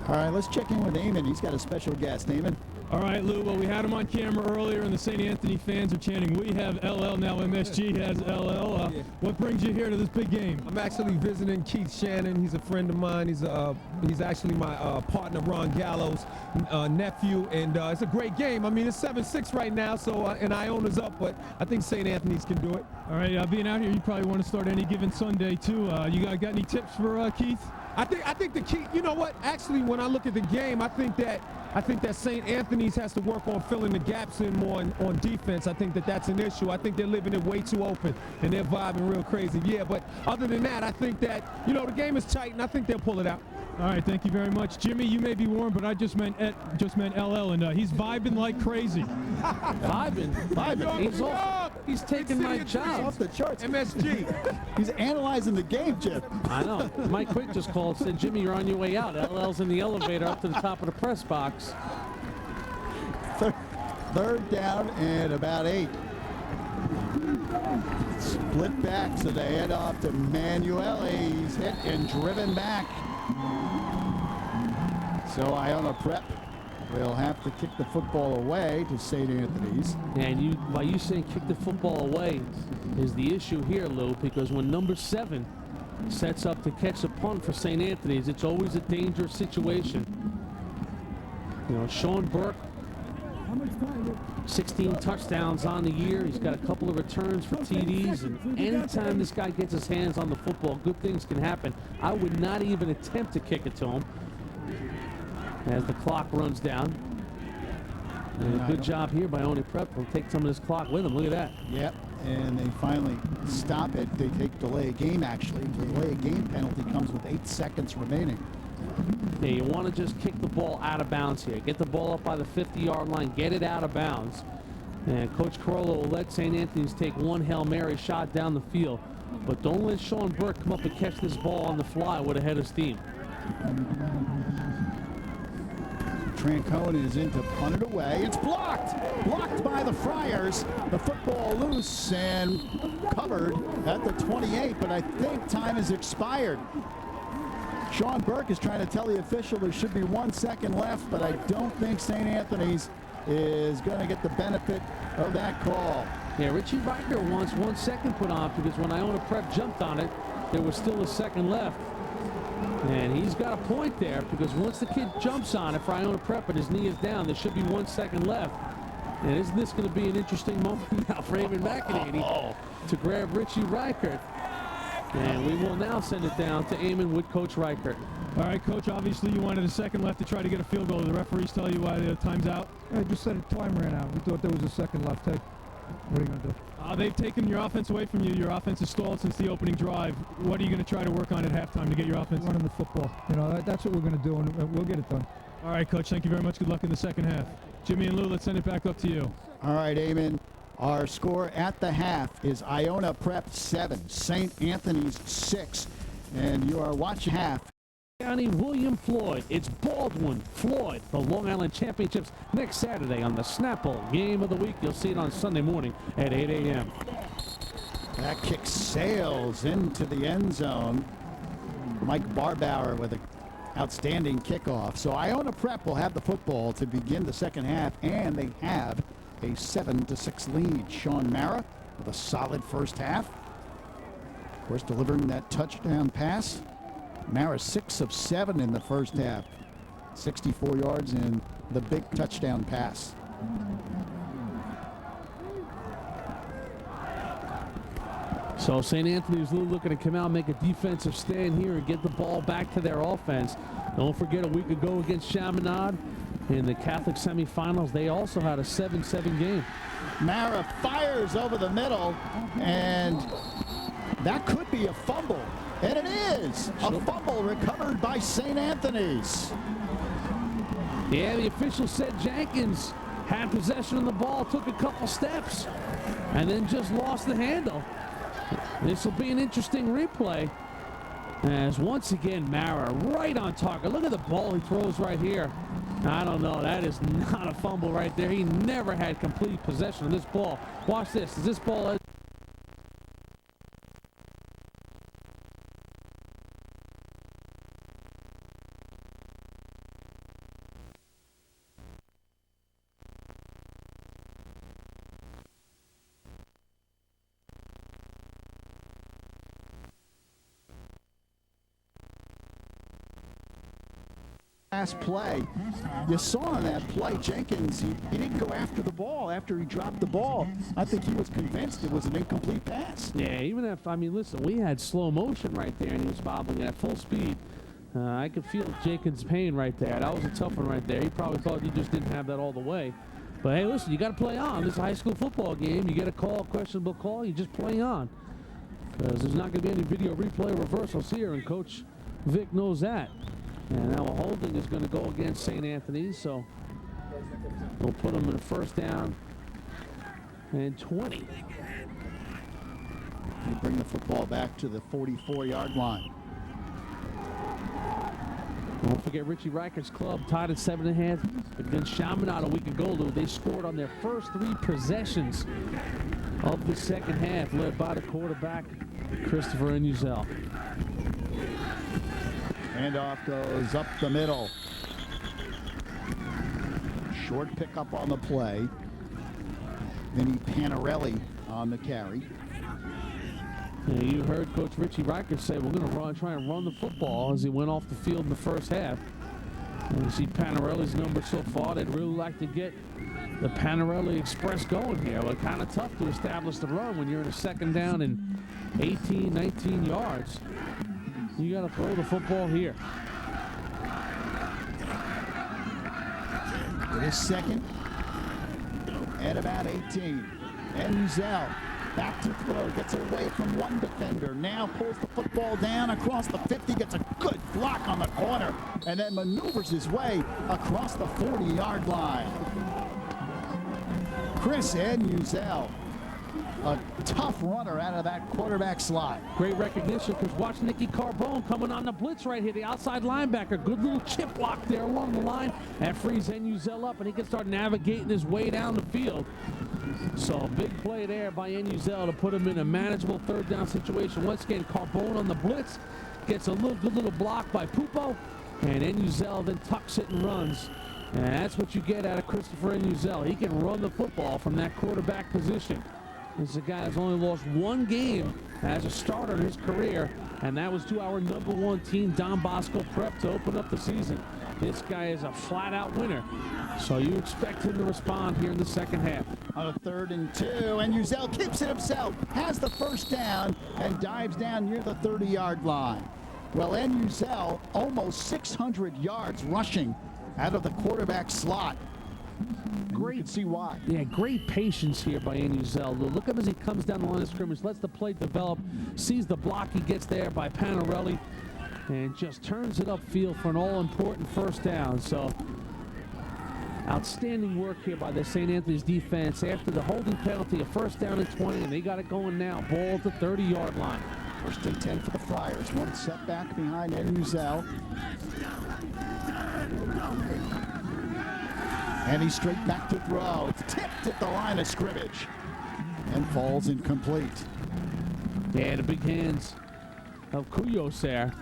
All right, let's check in with Eamon. He's got a special guest. Eamon. All right, Lou, well, we had him on camera earlier, and the St. Anthony fans are chanting, "We have LL." Now MSG has LL. What brings you here to this big game? I'm actually visiting Keith Shannon. He's a friend of mine. He's actually my partner, Ron Gallo's nephew, and it's a great game. I mean, it's 7-6 right now, so and Iona's up, but I think St. Anthony's can do it. All right, being out here, you probably want to start any given Sunday, too. You got any tips for Keith? I think the key, you know what? Actually, when I look at the game, I think that St. Anthony's has to work on filling the gaps in more on defense. I think that's an issue. I think they're leaving it way too open, and they're vibing real crazy. Yeah, but other than that, I think that, you know, the game is tight, and I think they'll pull it out. All right, thank you very much. Jimmy, you may be warm, but I just meant LL, and he's vibing like crazy. Vibing. He's taking my job. Off the charts. MSG. He's analyzing the game, Jim. I know. Mike Quick just called, said, "Jimmy, you're on your way out." LL's in the elevator up to the top of the press box. Third down and about 8. Split back, so they head off to Manueli. He's hit and driven back. So Iona Prep will have to kick the football away to St. Anthony's. And by you saying kick the football away is the issue here, Lou, because when number 7 sets up to catch a punt for St. Anthony's, it's always a dangerous situation. You know, Sean Burke, 16 touchdowns on the year. He's got a couple of returns for TDs, and anytime this guy gets his hands on the football, good things can happen. I would not even attempt to kick it to him as the clock runs down. And a good job here by Iona Prep. We'll take some of this clock with them. Look at that. Yep, and they finally stop it. They take delay of game, actually. The delay of game penalty comes with 8 seconds remaining. Yeah, you want to just kick the ball out of bounds here. Get the ball up by the 50-yard line. Get it out of bounds. And Coach Carollo will let St. Anthony's take one Hail Mary shot down the field. But don't let Sean Burke come up and catch this ball on the fly with a head of steam. Trancone is in to punt it away. It's blocked! Blocked by the Friars. The football loose and covered at the 28, but I think time has expired. Sean Burke is trying to tell the official there should be 1 second left, but I don't think St. Anthony's is going to get the benefit of that call. Yeah, Richie Riker wants 1 second put on because when Iona Prep jumped on it, there was still a second left. And he's got a point there because once the kid jumps on it for Iona Prep and his knee is down, there should be 1 second left. And isn't this going to be an interesting moment now for Eamon McEnany to grab Richie Reichert? And we will now send it down to Eamon with Coach Reichert. All right, Coach, obviously you wanted a second left to try to get a field goal. Did the referees tell you why the time's out? I just said time ran out. We thought there was a second left. Hey, what are you going to do? They've taken your offense away from you. Your offense has stalled since the opening drive. What are you going to try to work on at halftime to get your offense? Running the football. You know, that's what we're going to do, and we'll get it done. All right, Coach, thank you very much. Good luck in the second half. Jimmy and Lou, let's send it back up to you. All right, Eamon. Our score at the half is Iona Prep 7, St. Anthony's 6. And you are watching half. County William Floyd. It's Baldwin Floyd, the Long Island Championships next Saturday on the Snapple Game of the Week. You'll see it on Sunday morning at 8 a.m. That kick sails into the end zone. Mike Barbauer with a Outstanding kickoff. So Iona Prep will have the football to begin the second half, and they have a 7-6 lead. Sean Mara with a solid first half. Of course, delivering that touchdown pass. Mara 6 of 7 in the first half. 64 yards in the big touchdown pass. So St. Anthony's looking to come out, make a defensive stand here and get the ball back to their offense. Don't forget, a week ago against Chaminade in the Catholic semifinals, they also had a 7-7 game. Mara fires over the middle, and that could be a fumble. And it is a fumble recovered by St. Anthony's. Yeah, the official said Jenkins had possession of the ball, took a couple steps, and then just lost the handle. This will be an interesting replay, as once again Mara right on target. Look at the ball he throws right here. I don't know, that is not a fumble right there. He never had complete possession of this ball. Watch this. Is this ball... Last play, you saw in that play Jenkins, he didn't go after the ball after he dropped the ball. I think he was convinced it was an incomplete pass. Yeah, even if, I mean, listen, we had slow motion right there and he was bobbling at full speed. I could feel Jenkins' pain right there. That was a tough one right there. He probably thought he just didn't have that all the way. But hey, listen, you got to play on. This is a high school football game. You get a call, a questionable call, you just play on. Because there's not going to be any video replay reversals here, and Coach Vic knows that. And now a holding is going to go against St. Anthony's, so we'll put them in a first down and 20. They bring the football back to the 44-yard line. Don't forget Richie Reichert's club tied at 7.5 against Chaminade a week ago. They scored on their first 3 possessions of the second half, led by the quarterback, Christopher Enuzel. Handoff goes up the middle. Short pickup on the play. Vinny Panarelli on the carry. Yeah, you heard Coach Richie Reichert say we're going to try and run the football as he went off the field in the first half. And you see Panarelli's number so far. They'd really like to get the Panarelli Express going here. Well, kind of tough to establish the run when you're in a second down and 18, 19 yards. You got to throw the football here. It is second at about 18. Enuzel back to throw, gets away from one defender. Now pulls the football down across the 50, gets a good block on the corner, and then maneuvers his way across the 40-yard line. Chris Enuzel, a tough runner out of that quarterback slot. Great recognition, because watch Nicky Carbone coming on the blitz right here, the outside linebacker. Good little chip block there along the line. That frees Enuzel up, and he can start navigating his way down the field. So big play there by Enuzel to put him in a manageable third down situation. Once again, Carbone on the blitz. Gets a good little block by Pupo, and Enuzel then tucks it and runs. And that's what you get out of Christopher Enuzel. He can run the football from that quarterback position. This is a guy who's only lost 1 game as a starter in his career, and that was to our #1 team, Don Bosco Prep, to open up the season. This guy is a flat-out winner, so you expect him to respond here in the second half. On a 3rd and 2, Enuzel keeps it himself, has the first down, and dives down near the 30-yard line. Well, Enuzel almost 600 yards rushing out of the quarterback slot. Great. You can see why. Yeah, great patience here by Enuzel. Look at him as he comes down the line of scrimmage, lets the play develop, sees the block he gets there by Panarelli, and just turns it upfield for an all-important first down. So, outstanding work here by the St. Anthony's defense. After the holding penalty, a first down and 20, and they got it going now. Ball at the 30-yard line. 1st and 10 for the Friars. One setback behind Enuzel. And he's straight back to throw. It's tipped at the line of scrimmage and falls incomplete. Yeah, the big hands of Kuyos there.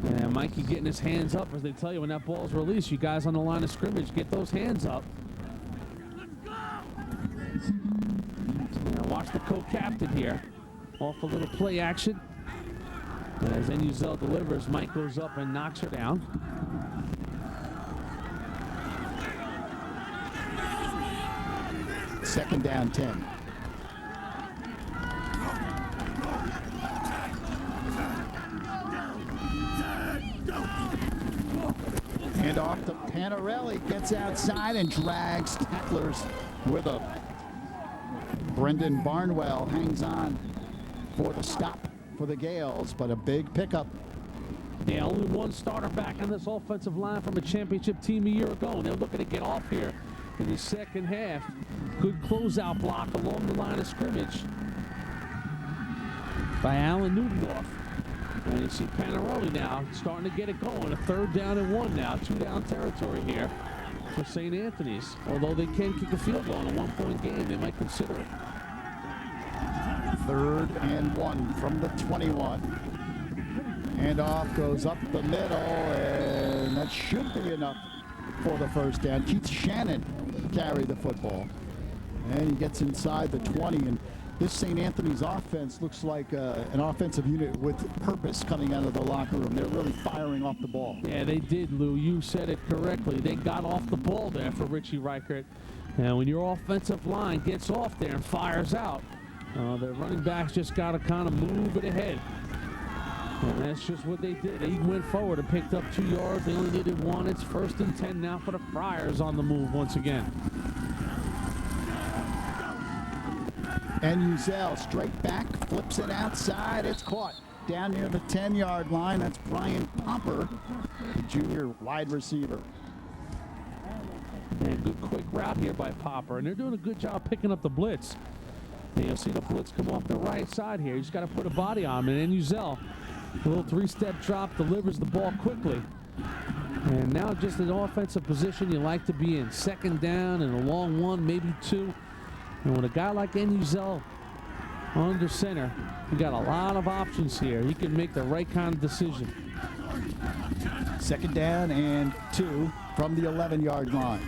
And Mikey getting his hands up, as they tell you when that ball's released. You guys on the line of scrimmage, get those hands up. Now watch the co-captain here. Off a little play action. As Enuzel delivers, Mike goes up and knocks her down. Second down 10. And off to Panarelli, gets outside and drags tacklers with a Brendan Barnwell hangs on for the stop for the Gales, but a big pickup. Yeah, only one starter back on this offensive line from a championship team a year ago. And they're looking to get off here in the second half. Good closeout block along the line of scrimmage by Alan Newdorf. And you see Panarelli now starting to get it going. A 3rd down and 1 now. 2-down territory here for St. Anthony's. Although they can kick a field goal in a 1-point game, they might consider it. 3rd and 1 from the 21. And off goes up the middle, and that should be enough for the first down. Keith Shannon carried the football. And he gets inside the 20, and this St. Anthony's offense looks like an offensive unit with purpose coming out of the locker room. They're really firing off the ball. Yeah, they did, Lou. You said it correctly. They got off the ball there for Richie Reichert. And when your offensive line gets off there and fires out, the running backs just got to kind of move it ahead. And that's just what they did. They went forward and picked up 2 yards. They only needed 1. It's 1st and 10 now for the Friars on the move once again. And Uzel straight back, flips it outside. It's caught down near the 10-yard line. That's Brian Pomper, the junior wide receiver. And good quick route here by Popper. And they're doing a good job picking up the blitz. And you'll see the blitz come off the right side here. You just got to put a body on him. And Uzel, a little 3-step drop, delivers the ball quickly. And now just an offensive position you like to be in. 2nd down and a long 1, maybe 2. And with a guy like Enuzel under center, you got a lot of options here. He can make the right kind of decision. 2nd down and 2 from the 11-yard line.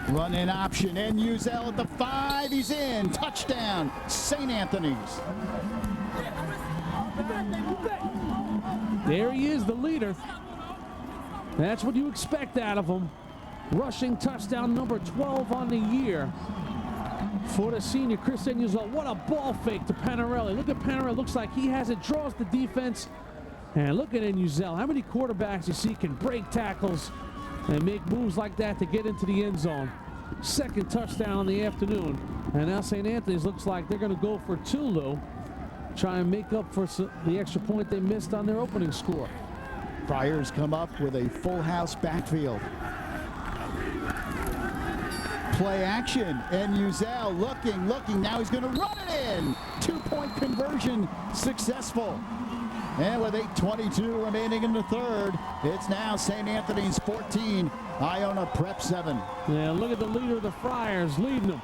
Run in option, Enuzel at the 5. He's in. Touchdown, St. Anthony's. There he is, the leader. That's what you expect out of him. Rushing touchdown number 12 on the year for the senior, Chris Enuzel. What a ball fake to Panarelli. Look at Panarelli. Looks like he has it, draws the defense. And look at Enuzel. How many quarterbacks you see can break tackles and make moves like that to get into the end zone? 2nd touchdown in the afternoon. And now St. Anthony's looks like they're going to go for 2, Lou. Try and make up for the extra point they missed on their opening score. Friars come up with a full house backfield. Play action, and Uzel looking. Now he's going to run it in. 2-point conversion successful. And with 8:22 remaining in the 3rd, it's now St. Anthony's 14, Iona Prep 7. Yeah, look at the leader of the Friars leading them.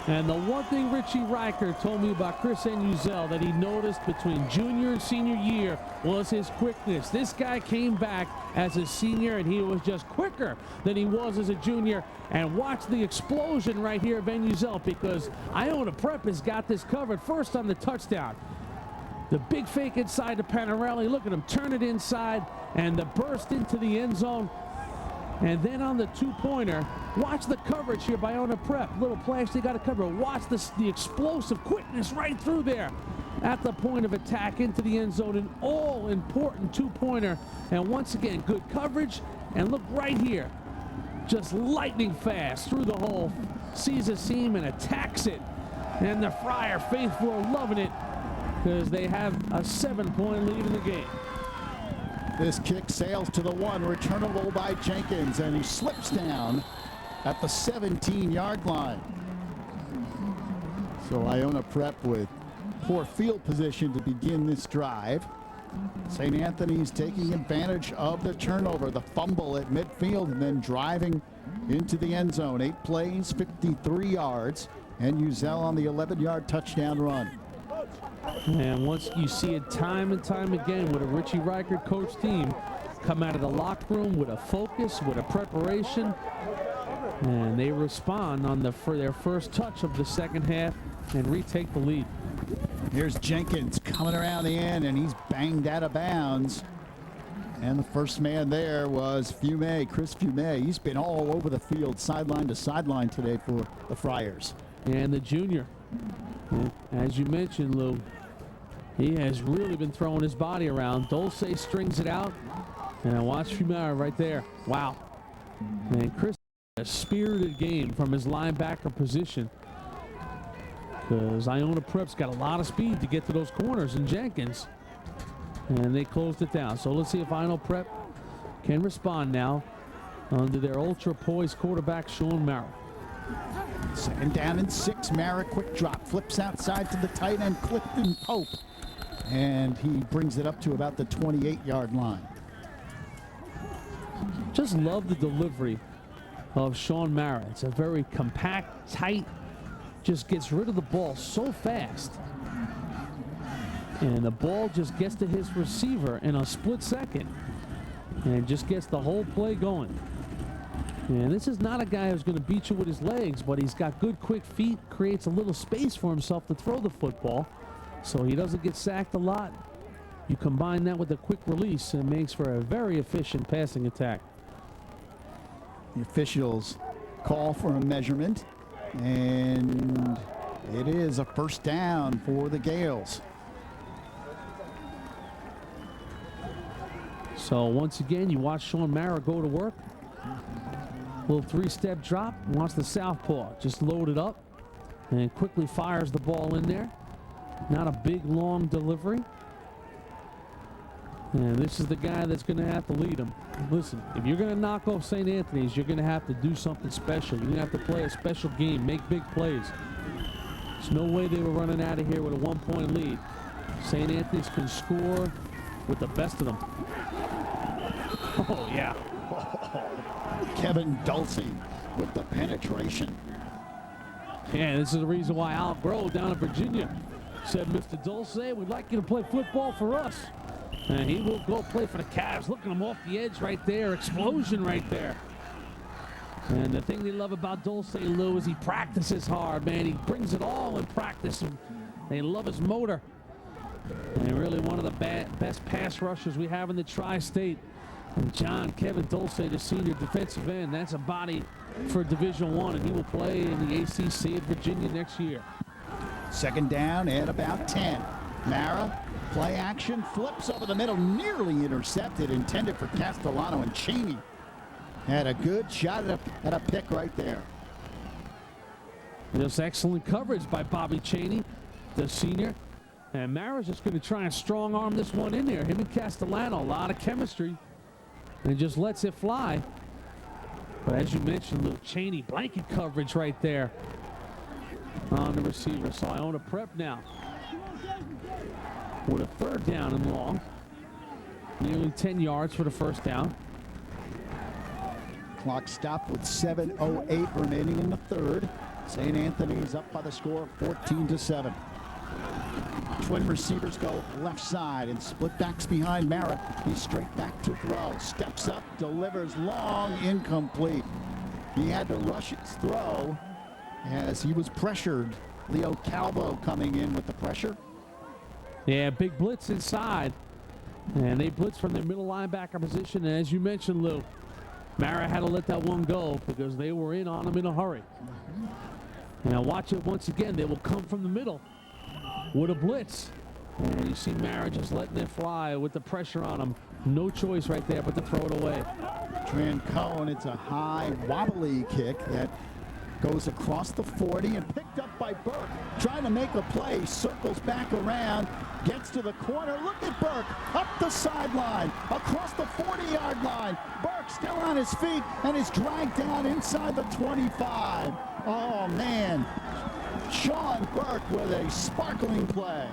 And the one thing Richie Reichert told me about Chris Enuzel that he noticed between junior and senior year was his quickness. This guy came back as a senior and he was just quicker than he was as a junior. And watch the explosion right here of Enuzel, because Iona Prep has got this covered. First on the touchdown, the big fake inside to Panarelli. Look at him turn it inside and the burst into the end zone. And then on the 2-pointer, watch the coverage here by Iona Prep. Little flash, they got to cover. Watch the explosive quickness right through there at the point of attack into the end zone. An all-important 2-pointer. And once again, good coverage. And look right here, just lightning fast through the hole. Sees a seam and attacks it. And the Friar faithful are loving it, because they have a 7-point lead in the game. This kick sails to the 1, returnable by Jenkins, and he slips down at the 17-yard line. So Iona Prep with poor field position to begin this drive. St. Anthony's taking advantage of the turnover, the fumble at midfield, and then driving into the end zone. 8 plays, 53 yards, and Uzel on the 11-yard touchdown run. And once you see it time and time again with a Richie Reichert coach team come out of the locker room with a focus, with a preparation, and they respond on for their first touch of the second half and retake the lead. Here's Jenkins coming around the end, and he's banged out of bounds. And the first man there was Fumet, Chris Fumet. He's been all over the field, sideline to sideline today for the Friars. And the junior, as you mentioned, Lou, he has really been throwing his body around. Dulce strings it out. And watch Fumet right there. Wow. And Chris, a spirited game from his linebacker position, because Iona Prep's got a lot of speed to get to those corners in Jenkins. And they closed it down. So let's see if Iona Prep can respond now under their ultra-poised quarterback, Sean Mara. Second down and 6. Mara, quick drop, flips outside to the tight end, Clifton Pope. And he brings it up to about the 28-yard line. Just love the delivery of Sean Mara. It's a very compact, tight, just gets rid of the ball so fast. And the ball just gets to his receiver in a split second and just gets the whole play going. And this is not a guy who's going to beat you with his legs, but he's got good quick feet, creates a little space for himself to throw the football, so he doesn't get sacked a lot. You combine that with a quick release, and it makes for a very efficient passing attack. The officials call for a measurement, and it is a first down for the Gales. So once again, you watch Sean Mara go to work. Little three-step drop, wants the southpaw, just load it up and quickly fires the ball in there. Not a big, long delivery. And this is the guy that's going to have to lead him. Listen, if you're going to knock off St. Anthony's, you're going to have to do something special. You're going to have to play a special game, make big plays. There's no way they were running out of here with a 1-point lead. St. Anthony's can score with the best of them. Oh, yeah. Kevin Dulce with the penetration. Yeah, this is the reason why Al Groh down in Virginia said, Mr. Dulce, we'd like you to play football for us. And he will go play for the Cavs. Look at him off the edge right there. Explosion right there. And the thing they love about Dulce, Lou, is he practices hard, man. He brings it all in practice. And they love his motor. And really one of the best pass rushers we have in the tri-state. And Kevin Dulce, the senior defensive end, that's a body for Division I, and he will play in the ACC at Virginia next year. Second down at about 10. Mara, play action, flips over the middle, nearly intercepted, intended for Castellano, and Cheney had a good shot at a pick right there. Just excellent coverage by Bobby Cheney, the senior. And Mara's just going to try and strong arm this one in there. Him and Castellano, a lot of chemistry. And just lets it fly. But as you mentioned, Luke, Cheney, blanket coverage right there on the receiver. So Iona Prep now with a third down and long. Nearly 10 yards for the first down. Clock stopped with 7:08 remaining in the third. St. Anthony's up by the score of 14-7. Twin receivers go left side and split backs behind Mara. He's straight back to throw. Steps up, delivers long, incomplete. He had to rush his throw as he was pressured. Leo Calvo coming in with the pressure. Yeah, big blitz inside. And they blitz from their middle linebacker position. And as you mentioned, Lou, Mara had to let that one go because they were in on him in a hurry. Now watch it once again. They will come from the middle with a blitz. And you see Mara just letting it fly with the pressure on him. No choice right there but to throw it away. Trancone, it's a high wobbly kick that goes across the 40 and picked up by Burke. Trying to make a play, circles back around, gets to the corner. Look at Burke, up the sideline, across the 40-yard line. Burke still on his feet and is dragged down inside the 25. Oh, man. Sean Burke with a sparkling play.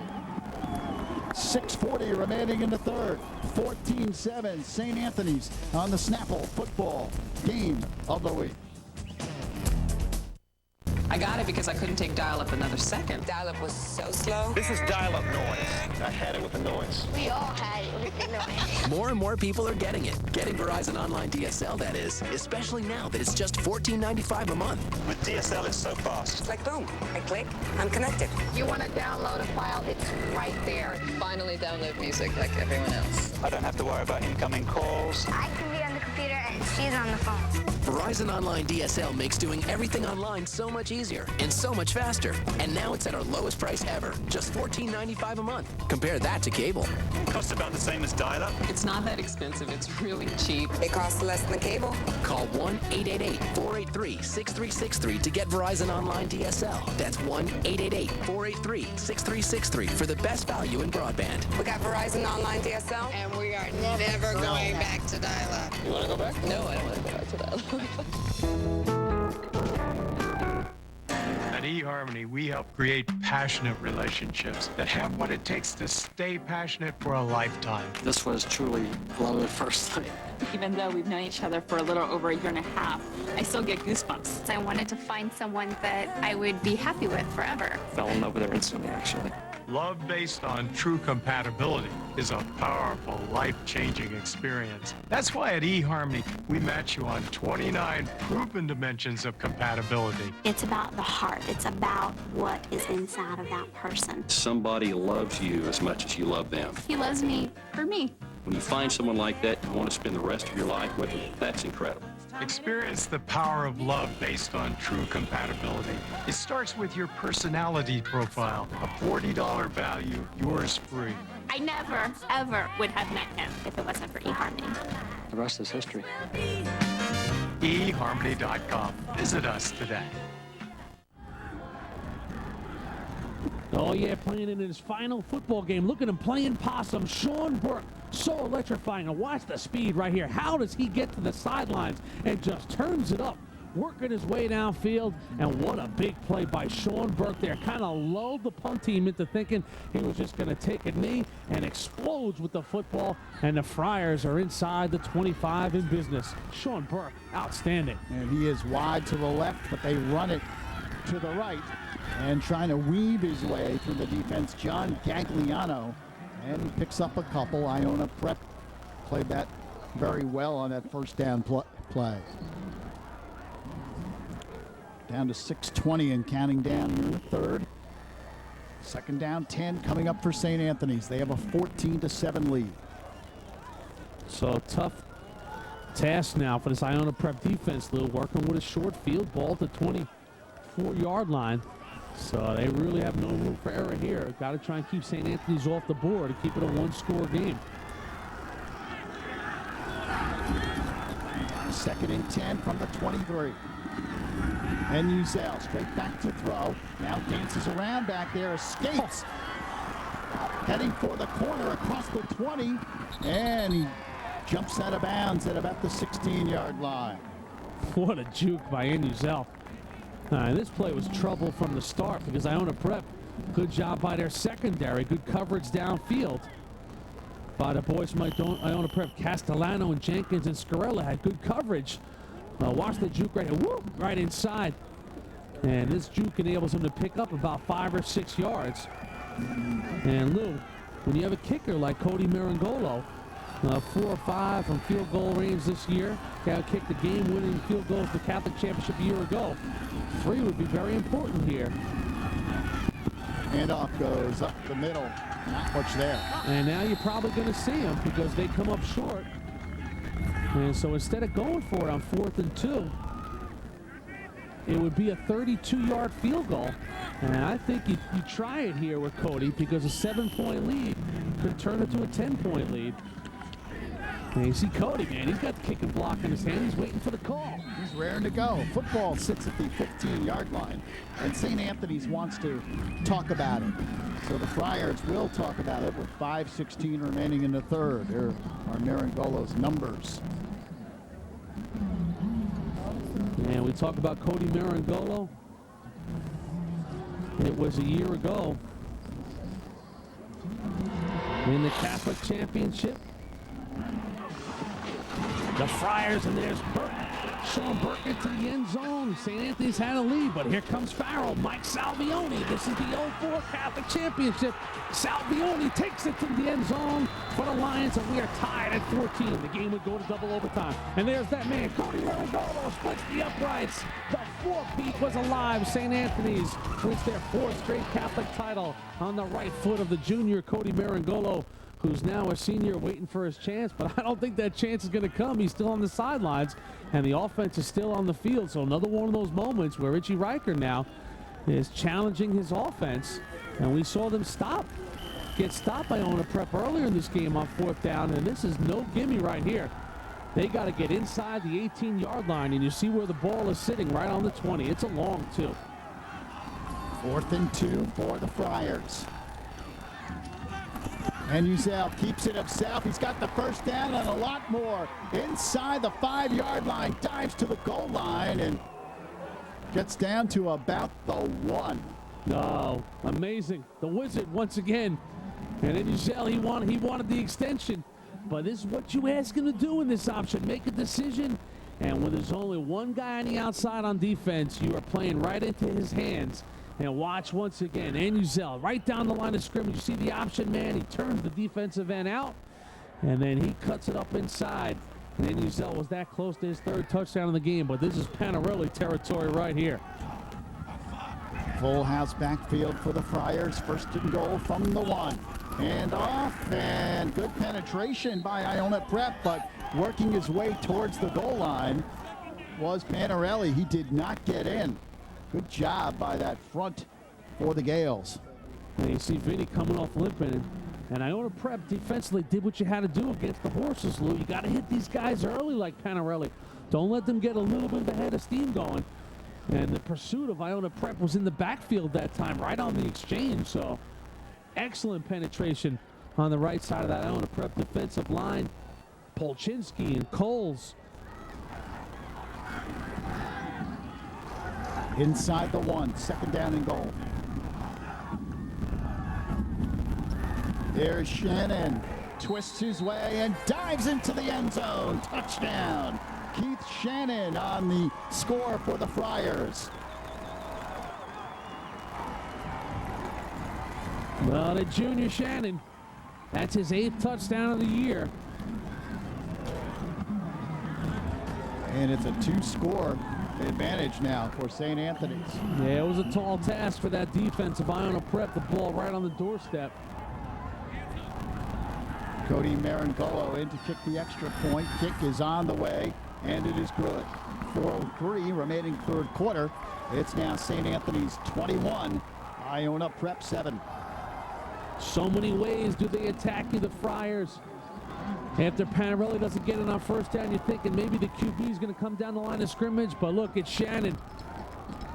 6:40 remaining in the third. 14-7, St. Anthony's on the Snapple football game of the week. I got it because I couldn't take dial-up another second. Dial-up was so slow. This is dial-up noise. I had it with the noise. We all had it with the noise. More and more people are getting it. Getting Verizon Online DSL, that is. Especially now that it's just $14.95 a month. With DSL, it's so fast. It's like boom. I click, I'm connected. You want to download a file, it's right there. Finally download music like everyone else. I don't have to worry about incoming calls. I can be on the computer and she's on the phone. Verizon Online DSL makes doing everything online so much easier and so much faster. And now it's at our lowest price ever, just $14.95 a month. Compare that to cable. Costs about the same as dial-up. It's not that expensive. It's really cheap. It costs less than cable. Call 1-888-483-6363 to get Verizon Online DSL. That's 1-888-483-6363 for the best value in broadband. We got Verizon Online DSL. And we are never going back to dial-up. You want to go back? No, I don't want to go back to that. At eHarmony, we help create passionate relationships that have what it takes to stay passionate for a lifetime. This was truly love at first sight. Even though we've known each other for a little over a year and a half, I still get goosebumps. I wanted to find someone that I would be happy with forever. Fell in love with her instantly, actually. Love based on true compatibility is a powerful, life-changing experience. That's why at eHarmony, we match you on 29 proven dimensions of compatibility. It's about the heart. It's about what is inside of that person. Somebody loves you as much as you love them. He loves me for me. When you find someone like that, you want to spend the rest of your life with them. That's incredible. Experience the power of love based on true compatibility. It starts with your personality profile, a $40 value, yours free. I never, ever would have met him if it wasn't for eHarmony. The rest is history. eHarmony.com. Visit us today. Oh, yeah, playing in his final football game. Look at him playing possum. Sean Burke, so electrifying. And watch the speed right here. How does he get to the sidelines and just turns it up, working his way downfield? And what a big play by Sean Burke there. Kind of lulled the punt team into thinking he was just going to take a knee and explodes with the football. And the Friars are inside the 25 in business. Sean Burke, outstanding. And he is wide to the left, but they run it to the right. And trying to weave his way through the defense, John Gagliano. And he picks up a couple. Iona Prep played that very well on that first down play. Down to 6:20 and counting down here in the third. Second down 10 coming up for St. Anthony's. They have a 14-7 lead. So tough task now for this Iona Prep defense, Lou, working with a short field ball to 24-yard line. So they really have no room for error here. Got to try and keep St. Anthony's off the board to keep it a one-score game. Second and 10 from the 23. And Uzel straight back to throw. Now dances around back there, escapes. Heading for the corner across the 20. And he jumps out of bounds at about the 16-yard line. What a juke by Uzel. This play was trouble from the start because Iona Prep, good job by their secondary, good coverage downfield by the boys from Iona Prep. Castellano and Jenkins and Scarella had good coverage. Watch the juke right here, whoop, right inside. And this juke enables him to pick up about 5 or 6 yards. And Lou, when you have a kicker like Cody Marangolo, 4 or 5 from field goal range this year, kicked the game-winning field goal for the Catholic Championship a year ago. 3 would be very important here. Handoff goes up the middle. Not much there. And now you're probably going to see them because they come up short. And so instead of going for it on 4th and 2, it would be a 32-yard field goal. And I think you try it here with Cody because a 7-point lead could turn into a 10-point lead. And you see Cody, man, he's got the kick and block in his hand. He's waiting for the call. He's raring to go. Football sits at the 15-yard line. And St. Anthony's wants to talk about it. So the Friars will talk about it with 5:16 remaining in the third. There are Marangolo's numbers. And we talk about Cody Marangolo. It was a year ago in the Catholic Championship. The Friars, and there's Burke. Sean Burke into the end zone. St. Anthony's had a lead, but here comes Farrell. Mike Salvioni. This is the 04 Catholic Championship. Salvioni takes it to the end zone for the Lions, and we are tied at 14. The game would go to double overtime. And there's that man, Cody Marangolo, splits the uprights. The four-peat was alive. St. Anthony's wins their fourth straight Catholic title on the right foot of the junior Cody Marangolo, who's now a senior waiting for his chance, but I don't think that chance is going to come. He's still on the sidelines, and the offense is still on the field. So another one of those moments where Richie Riker now is challenging his offense, and we saw them get stopped by Iona Prep earlier in this game on 4th down, and this is no gimme right here. They got to get inside the 18-yard line, and you see where the ball is sitting, right on the 20. It's a long two. 4th and 2 for the Friars. And Uzel keeps it himself. He's got the first down and a lot more. Inside the 5-yard line, dives to the goal line and gets down to about the 1. Oh, amazing. The Wizard once again. And then Uzel, he wanted the extension. But this is what you ask him to do in this option. Make a decision. And when there's only one guy on the outside on defense, you are playing right into his hands. And watch once again, Uzel right down the line of scrimmage. You see the option man, he turns the defensive end out, and then he cuts it up inside. And Uzel was that close to his 3rd touchdown of the game, but this is Panarelli territory right here. Full house backfield for the Friars. 1st and goal from the 1. And off, and good penetration by Iona Prep, but working his way towards the goal line was Panarelli. He did not get in. Good job by that front for the Gales. And you see Vinny coming off limping. And Iona Prep defensively did what you had to do against the horses, Lou. You got to hit these guys early like Panarelli. Don't let them get a little bit of a head of steam going. And the pursuit of Iona Prep was in the backfield that time, right on the exchange. So excellent penetration on the right side of that Iona Prep defensive line. Polchinski and Coles. Inside the 1, 2nd down and goal. There's Shannon, twists his way and dives into the end zone. Touchdown. Keith Shannon on the score for the Friars. Well, the junior Shannon, that's his 8th touchdown of the year. And it's a 2-score advantage now for St. Anthony's. Yeah, it was a tall task for that defense of Iona Prep. The ball right on the doorstep. Cody Marangolo in to kick the extra point. Kick is on the way, and it is good. 4:03 remaining 3rd quarter. It's now St. Anthony's 21, Iona Prep 7. So many ways do they attack you, the Friars. After Panarelli doesn't get it on 1st down, you're thinking maybe the QB is going to come down the line of scrimmage, but look, it's Shannon.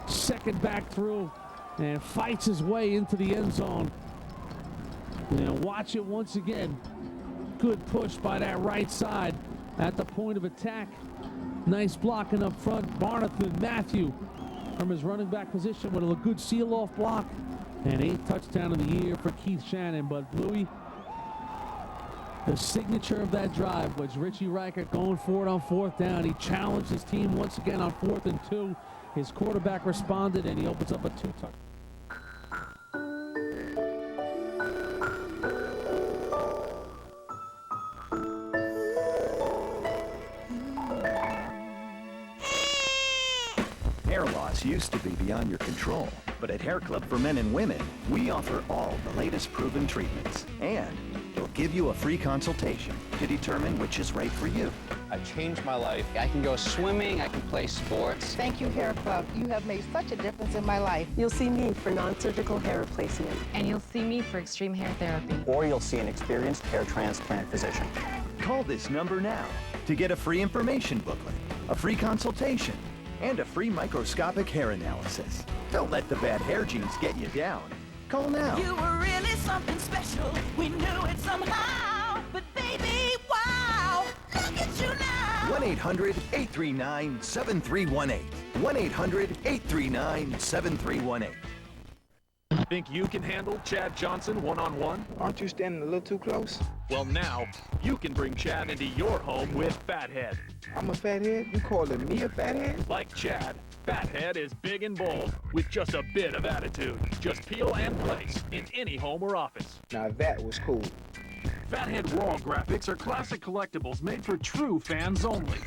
2nd back through and fights his way into the end zone. And watch it once again. Good push by that right side at the point of attack. Nice blocking up front. Barnathan Matthew from his running back position with a good seal-off block. And 8th touchdown of the year for Keith Shannon. But Louis, the signature of that drive was Richie Riker going for it on 4th down. He challenged his team once again on 4th and 2. His quarterback responded, and he opens up a 2-touchdown. Hair loss used to be beyond your control, but at Hair Club for Men and Women, we offer all the latest proven treatments, and we'll give you a free consultation to determine which is right for you. I changed my life. I can go swimming, I can play sports. Thank you, Hair Club. You have made such a difference in my life. You'll see me for non-surgical hair replacement. And you'll see me for extreme hair therapy. Or you'll see an experienced hair transplant physician. Call this number now to get a free information booklet, a free consultation, and a free microscopic hair analysis. Don't let the bad hair genes get you down. Call now. You were really something special. We knew it somehow. But baby, wow, look at you now. 1-800-839-7318. 1-800-839-7318. Think you can handle Chad Johnson one-on-one? Aren't you standing a little too close? Well, now you can bring Chad into your home with Fathead. I'm a fathead? You calling me a fathead? Like Chad, Fathead is big and bold with just a bit of attitude. Just peel and place in any home or office. Now that was cool. Fathead wall graphics are classic collectibles made for true fans only.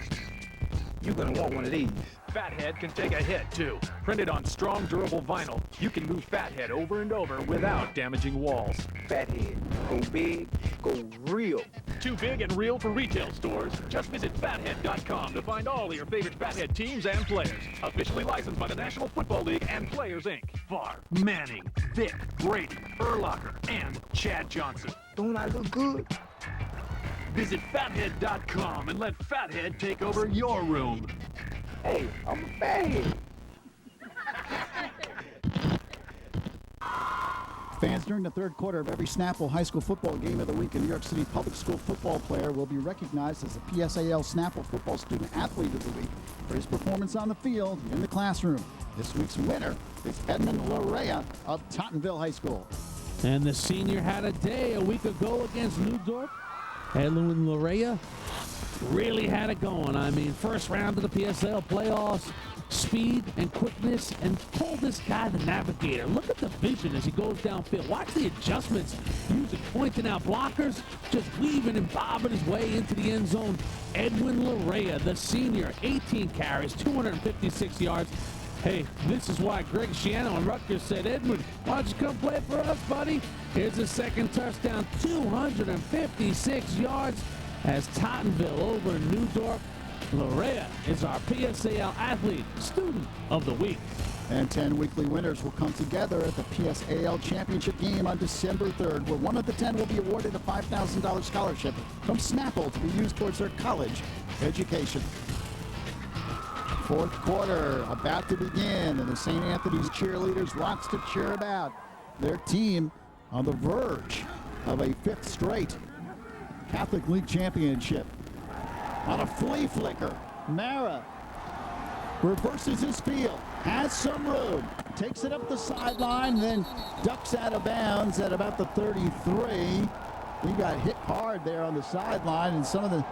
You're gonna want one of these. Fathead can take a hit, too. Printed on strong, durable vinyl, you can move Fathead over and over without damaging walls. Fathead. Go big, go real. Too big and real for retail stores? Just visit fathead.com to find all of your favorite Fathead teams and players. Officially licensed by the National Football League and Players, Inc. Favre, Manning, Vick, Brady, Urlacher, and Chad Johnson. Don't I look good? Visit fathead.com and let Fathead take over your room. Hey, I'm a fathead. Fans, during the third quarter of every Snapple High School football game of the week, a New York City public school football player will be recognized as the PSAL Snapple Football Student Athlete of the Week for his performance on the field and in the classroom. This week's winner is Edmund Larea of Tottenville High School. And the senior had a day a week ago against New Dorp. Edwin Larea really had it going. I mean, first round of the PSL playoffs, speed and quickness, and call this guy the navigator. Look at the vision as he goes downfield. Watch the adjustments, using pointing out blockers, just weaving and bobbing his way into the end zone. Edwin Larea, the senior, 18 carries, 256 yards. Hey, this is why Greg Schiano and Rutgers said, Edwin, why don't you come play for us, buddy? Here's his second touchdown, 256 yards as Tottenville over New Dorp. Larea is our PSAL Athlete Student of the Week. And 10 weekly winners will come together at the PSAL Championship game on December 3rd, where one of the 10 will be awarded a $5,000 scholarship from Snapple to be used towards their college education. Fourth quarter about to begin, and the St. Anthony's cheerleaders lots to cheer about. Their team on the verge of a fifth straight Catholic League championship. On a flea flicker, Mara reverses his field, has some room, takes it up the sideline, then ducks out of bounds at about the 33. He got hit hard there on the sideline, and some of the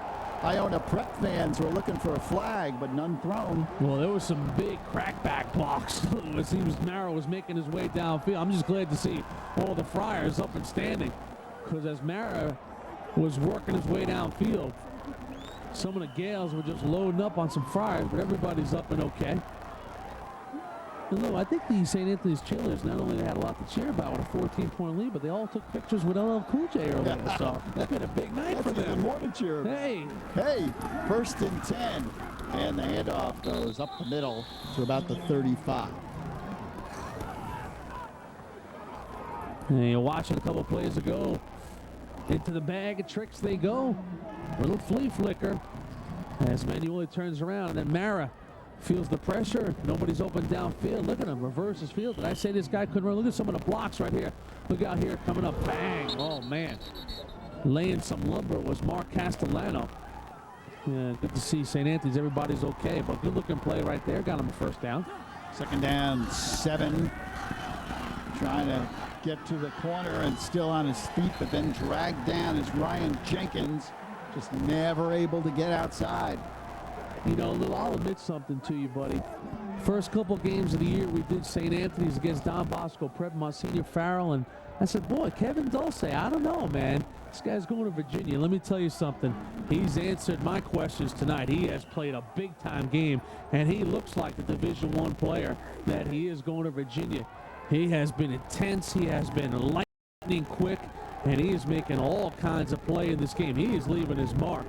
Iona Prep fans were looking for a flag, but none thrown. Well, there was some big crackback blocks as Mara was making his way downfield. I'm just glad to see all the Friars up and standing, because as Mara was working his way downfield, some of the Gales were just loading up on some Friars, but everybody's up and okay. And look, I think the St. Anthony's cheerleaders not only had a lot to cheer about with a 14-point lead, but they all took pictures with LL Cool J earlier. So that's been a big night for them. More to cheer about. Hey, first and 10. And the handoff goes up the middle to about the 35. And you're watching a couple plays ago. Into the bag of tricks they go. Little flea flicker as Manueli turns around, and then Mara feels the pressure. Nobody's open downfield. Look at him, reverse his field. Did I say this guy couldn't run? Look at some of the blocks right here. Look out here, coming up, bang. Oh, man. Laying some lumber was Mark Castellano. Yeah, good to see St. Anthony's. Everybody's okay, but good-looking play right there. Got him a first down. Second down, 7. Trying to get to the corner and still on his feet, but then dragged down is Ryan Jenkins. Just never able to get outside. You know, Lou, I'll admit something to you, buddy. First couple games of the year, we did St. Anthony's against Don Bosco Prep, Monsignor Farrell, and I said, boy, Kevin Dulce, I don't know, man. This guy's going to Virginia. Let me tell you something. He's answered my questions tonight. He has played a big-time game, and he looks like the Division I player that he is going to Virginia. He has been intense. He has been lightning quick, and he is making all kinds of play in this game. He is leaving his mark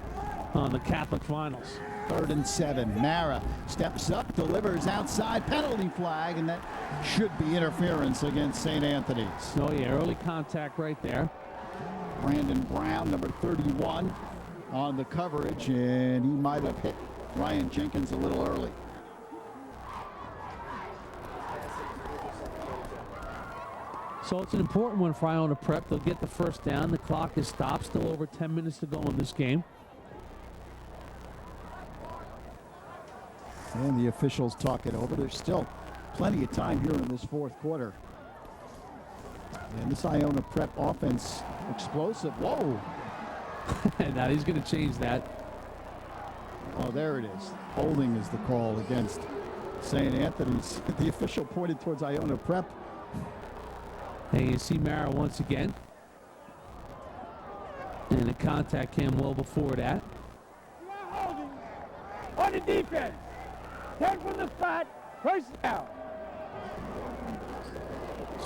on the Catholic finals. 3rd and 7. Mara steps up, delivers outside, penalty flag, and that should be interference against St. Anthony's. Oh, yeah, early contact right there. Brandon Brown, number 31, on the coverage, and he might have hit Ryan Jenkins a little early. So it's an important one for Iona Prep. They'll get the first down. The clock is stopped. Still over 10 minutes to go in this game. And the officials talk it over. There's still plenty of time here in this fourth quarter. And this Iona Prep offense, explosive. Whoa. Now he's going to change that. Oh, there it is. Holding is the call against St. Anthony's. The official pointed towards Iona Prep. And you see Mara once again. And the contact came well before that. On the defense. 10 from the spot. First down.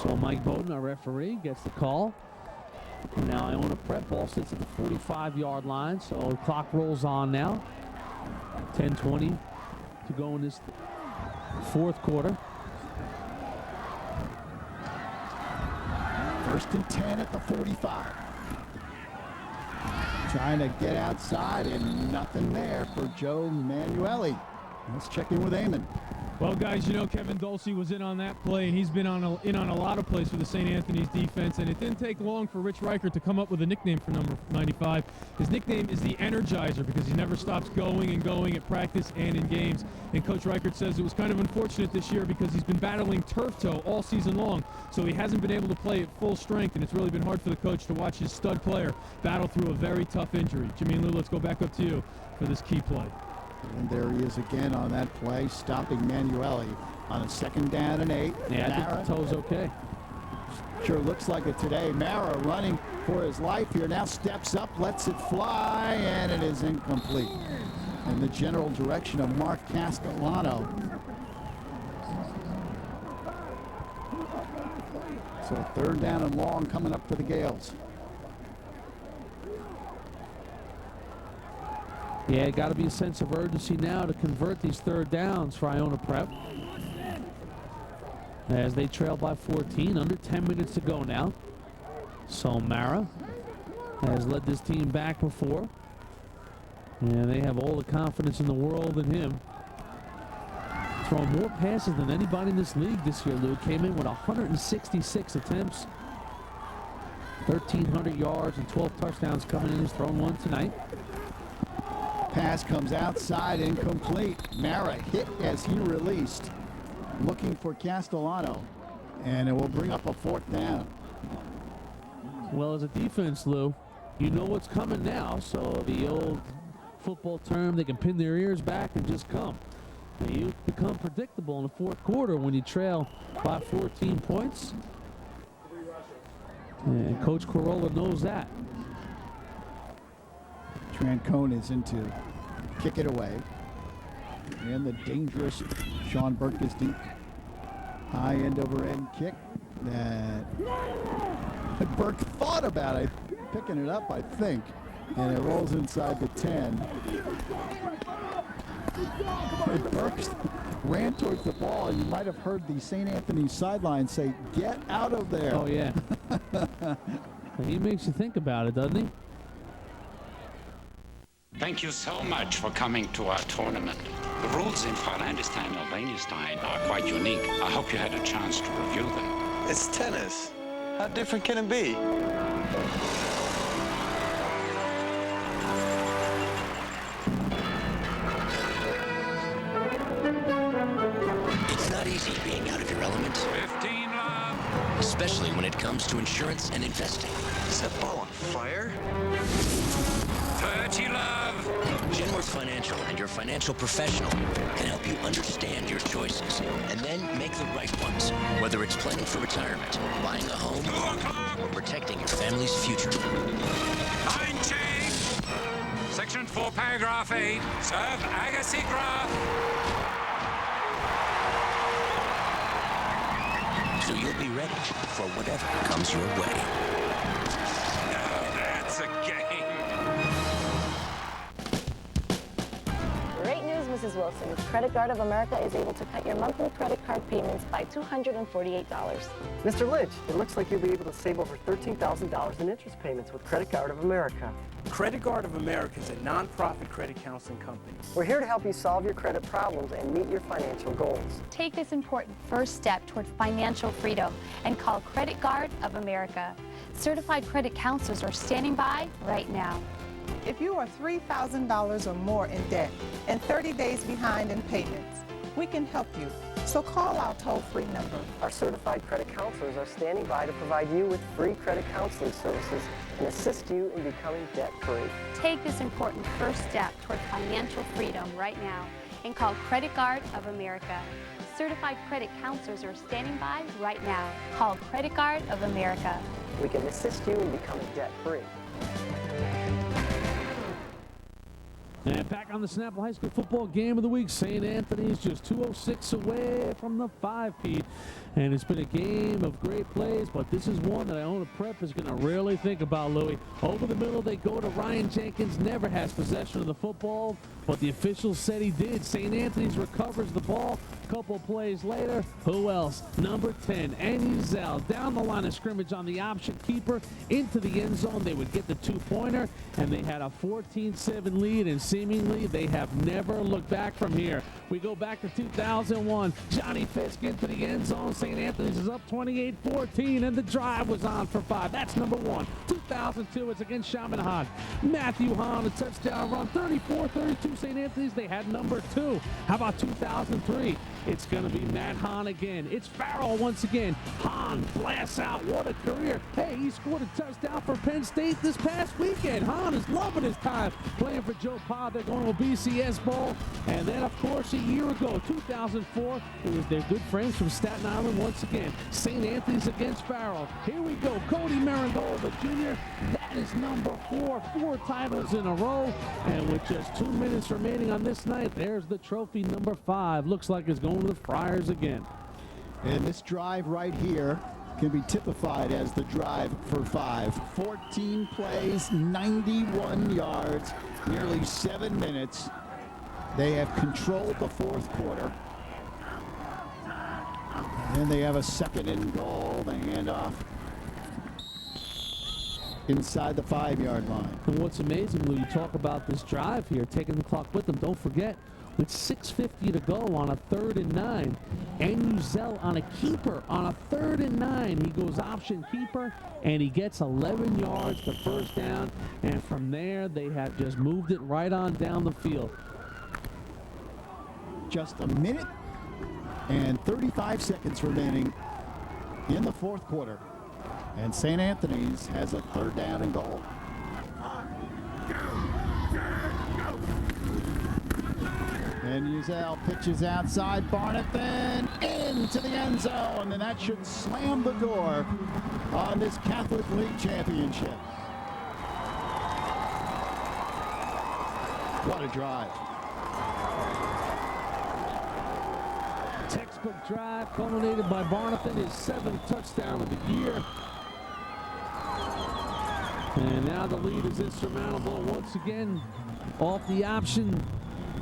So Mike Bowden, our referee, gets the call. And now Iona Prep ball sits at the 45-yard line. So the clock rolls on now. 10:20 to go in this fourth quarter. First and 10 at the 45. Trying to get outside and nothing there for Joe Manueli. Let's check in with Eamon. Well, guys, you know Kevin Dulce was in on that play, and he's been in on a lot of plays for the St. Anthony's defense, and it didn't take long for Rich Reichert to come up with a nickname for number 95. His nickname is the Energizer because he never stops going and going at practice and in games. And Coach Reichert says it was kind of unfortunate this year because he's been battling turf toe all season long, so he hasn't been able to play at full strength, and it's really been hard for the coach to watch his stud player battle through a very tough injury. Jimmy and Lou, let's go back up to you for this key play. And there he is again on that play, stopping Manueli on a 2nd down and 8. Yeah, I think the toe's okay. Sure looks like it today. Mara running for his life here. Now steps up, lets it fly, and it is incomplete. In the general direction of Mark Castellano. So 3rd down and long coming up for the Gales. Yeah, got to be a sense of urgency now to convert these 3rd downs for Iona Prep. As they trail by 14, under 10 minutes to go now. So Mara has led this team back before. And they have all the confidence in the world in him. Throwing more passes than anybody in this league this year, Lou. Came in with 166 attempts. 1,300 yards and 12 touchdowns coming in. He's thrown one tonight. Pass comes outside, incomplete. Mara hit as he released, looking for Castellano, and it will bring up a 4th down. Well, as a defense, Lou, you know what's coming now, so the old football term, they can pin their ears back and just come. You become predictable in the 4th quarter when you trail by 14 points. And Coach Corolla knows that. Trancone is into kick it away. And the dangerous Sean Burkus deep. High end over end kick that Burke thought about it, picking it up, I think. And it rolls inside the 10. And Burks ran towards the ball, and you might have heard the St. Anthony sideline say, "Get out of there." Oh, yeah. He makes you think about it, doesn't he? Thank you so much for coming to our tournament. The rules in Parlandestein, Albanistein are quite unique. I hope you had a chance to review them. It's tennis. How different can it be? It's not easy being out of your element. 15 love. Especially when it comes to insurance and investing. Is that ball on fire? 30 love. Genworth Financial and your financial professional can help you understand your choices and then make the right ones. Whether it's planning for retirement, buying a home, or protecting your family's future. 90. Section 4, paragraph 8. Serve Agassi Graph. So you'll be ready for whatever comes your way. Now that's a game. Great news, Mrs. Wilson. Credit Card of America is able to cut your monthly credit card payments by $248. Mr. Lynch, it looks like you'll be able to save over $13,000 in interest payments with Credit Card of America. Credit Card of America is a non-profit credit counseling company. We're here to help you solve your credit problems and meet your financial goals. Take this important first step toward financial freedom and call Credit Card of America. Certified credit counselors are standing by right now. If you are $3,000 or more in debt and 30 days behind in payments, we can help you. So call our toll-free number. Our certified credit counselors are standing by to provide you with free credit counseling services and assist you in becoming debt-free. Take this important first step toward financial freedom right now and call Credit Guard of America. Certified credit counselors are standing by right now. Call Credit Guard of America. We can assist you in becoming debt-free. And back on the Snapple High School football game of the week, St. Anthony's just 206 away from the 5-peat. And it's been a game of great plays, but this is one that Iona Prep is going to really think about, Louis. Over the middle, they go to Ryan Jenkins, never has possession of the football, but the officials said he did. St. Anthony's recovers the ball. A couple plays later, who else? Number 10, Anuzel, down the line of scrimmage on the option keeper into the end zone. They would get the two-pointer, and they had a 14-7 lead, and seemingly they have never looked back from here. We go back to 2001. Johnny Fisk into the end zone. St. Anthony's is up 28-14, and the drive was on for 5. That's number 1. 2002, it's against Chaminade. Matthew Hahn, a touchdown run, 34-32. St. Anthony's, they had number 2. How about 2003? It's going to be Matt Hahn again. It's Farrell once again. Hahn blasts out. What a career. Hey, he scored a touchdown for Penn State this past weekend. Hahn is loving his time playing for Joe Pa. They're going to a BCS Bowl. And then, of course, a year ago, 2004, it was their good friends from Staten Island once again. St. Anthony's against Farrell. Here we go. Cody Marangola, the junior. That is number 4. 4 titles in a row. And with just 2 minutes remaining on this night, there's the trophy number 5. Looks like it's going to the Friars again. And this drive right here can be typified as the drive for 5. 14 plays, 91 yards, nearly 7 minutes. They have controlled the fourth quarter. And they have a 2nd and goal. They hand off inside the 5-yard line. And what's amazing, Lou, you talk about this drive here, taking the clock with them. Don't forget, with 6:50 to go on a 3rd and 9, Anuzel on a keeper on a 3rd and 9. He goes option keeper, and he gets 11 yards to first down. And from there, they have just moved it right on down the field. Just a minute and 35 seconds remaining in the fourth quarter. And St. Anthony's has a 3rd down and goal. And Uzel pitches outside. Barnathan into the end zone. And that should slam the door on this Catholic League championship. What a drive. Textbook drive culminated by Barnathan, his 7th touchdown of the year. And now the lead is insurmountable once again off the option.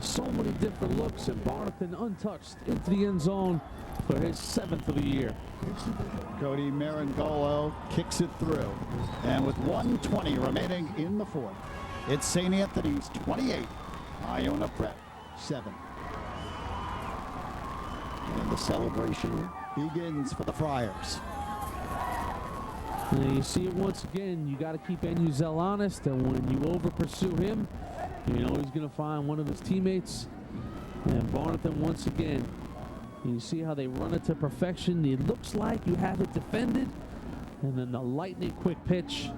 So many different looks, and Barnathan untouched into the end zone for his 7th of the year. Cody Marangolo kicks it through. And with 1:20 remaining in the fourth, it's St. Anthony's 28, Iona Prep 7. And the celebration begins for the Friars. And you see it once again. You got to keep Anuzel honest, and when you over pursue him, you know he's going to find one of his teammates. And Barnathan once again. You see how they run it to perfection. It looks like you have it defended. And then the lightning quick pitch.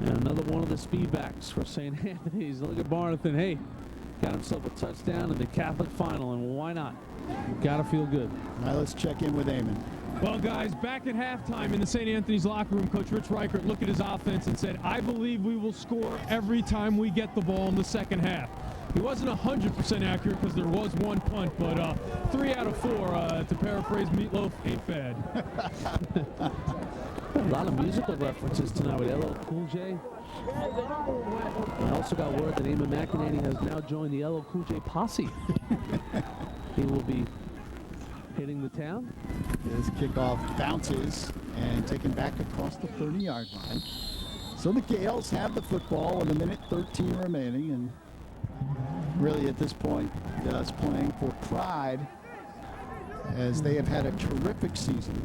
And another one of the speedbacks for St. Anthony's. Look at Barnathan. Hey, got himself a touchdown in the Catholic final, and why not? Got to feel good. All right, let's check in with Eamon. Well, guys, back at halftime in the St. Anthony's locker room, Coach Rich Reichert looked at his offense and said, I believe we will score every time we get the ball in the second half. He wasn't 100% accurate because there was one punt, but 3 out of 4, to paraphrase Meatloaf, ain't bad. A lot of musical references tonight with LL Cool J. I also got word that Eamon McEnany has now joined the LL Cool J posse. He will be hitting the town. His kickoff bounces and taken back across the 30-yard line. So the Gales have the football with 1:13 remaining, and really at this point, just playing for pride as they have had a terrific season.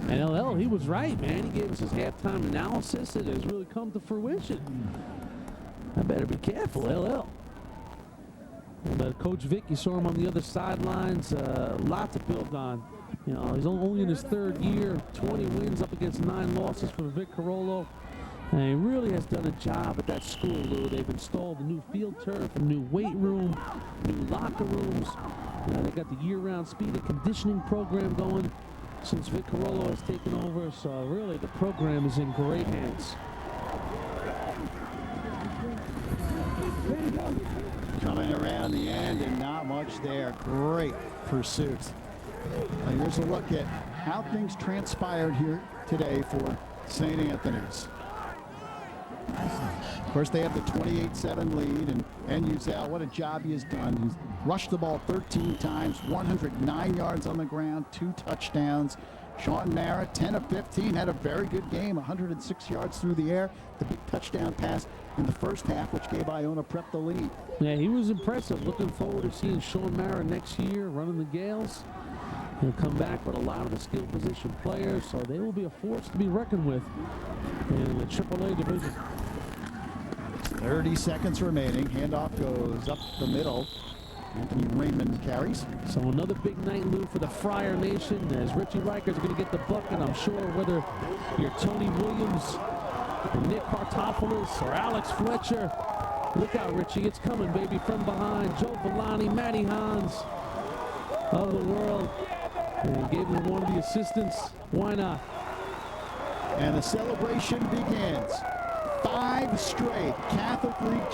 And LL, he was right, man. He gave us his halftime analysis. It has really come to fruition. I better be careful, LL. But Coach Vic, you saw him on the other sidelines. A lot to build on. You know, he's only in his third year. 20 wins up against 9 losses for Vic Carollo. And he really has done a job at that school, Lou. They've installed a new field turf, a new weight room, new locker rooms. They got the year-round speed and conditioning program going since Vic Carollo has taken over. So really, the program is in great hands. Coming around the end and not much there. Great pursuit. And here's a look at how things transpired here today for St. Anthony's. Of course, they have the 28-7 lead, and Uzel, what a job he has done. He's rushed the ball 13 times, 109 yards on the ground, 2 touchdowns. Sean Mara, 10 of 15, had a very good game, 106 yards through the air. The big touchdown pass in the first half, which gave Iona Prep the lead. Yeah, he was impressive. Looking forward to seeing Sean Mara next year running the Gales. He'll come back with a lot of the skill position players, so they will be a force to be reckoned with in the AAA division. 30 seconds remaining. Handoff goes up the middle. Anthony Raymond carries. So another big night, Lou, for the Friar Nation, as Richie Reicher's going to get the bucket. I'm sure whether you're Tony Williams, or Nick Kartopoulos, or Alex Fletcher. Look out, Richie. It's coming, baby, from behind. Joe Villani, Matty Hans of the world. And gave him one of the assistants. Why not? And the celebration begins. 5 straight Catholic League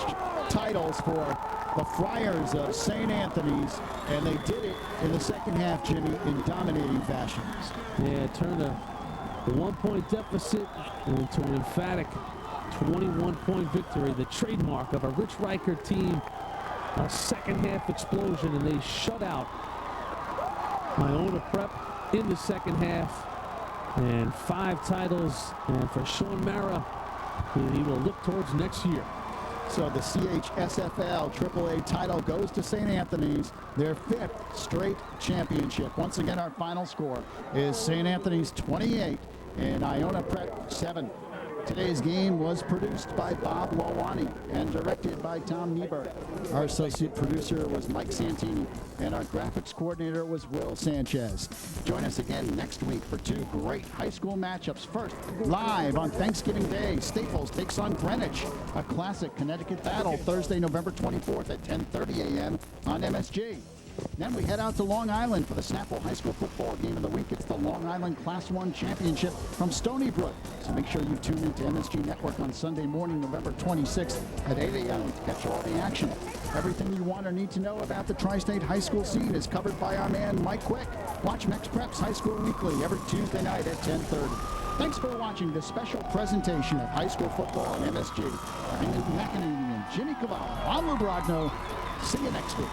titles for the Friars of St. Anthony's, and they did it in the second half, Jimmy, in dominating fashion. Yeah, turned a 1-point deficit into an emphatic 21-point victory, the trademark of a Rich Reicher team. A second half explosion, and they shut out Iona Prep in the second half. And 5 titles, and for Sean Mara, he will look towards next year. So the CHSFL AAA title goes to St. Anthony's, their 5th straight championship. Once again, our final score is St. Anthony's 28 and Iona Prep 7. Today's game was produced by Bob Lawani and directed by Tom Niebuhr. Our associate producer was Mike Santini, and our graphics coordinator was Will Sanchez. Join us again next week for 2 great high school matchups. First, live on Thanksgiving Day, Staples takes on Greenwich, a classic Connecticut battle, Thursday, November 24th at 10:30 a.m. on MSG. Then we head out to Long Island for the Snapple High School football game of the week. It's the Long Island Class 1 Championship from Stony Brook. So make sure you tune into MSG Network on Sunday morning, November 26th at 8 a.m. to catch all the action. Everything you want or need to know about the Tri-State high school scene is covered by our man Mike Quick. Watch Mex Preps High School Weekly every Tuesday night at 10:30. Thanks for watching this special presentation of high school football on MSG. Raymond McEnany and Jimmy Cavallo. I'm Lou Brogno. See you next week.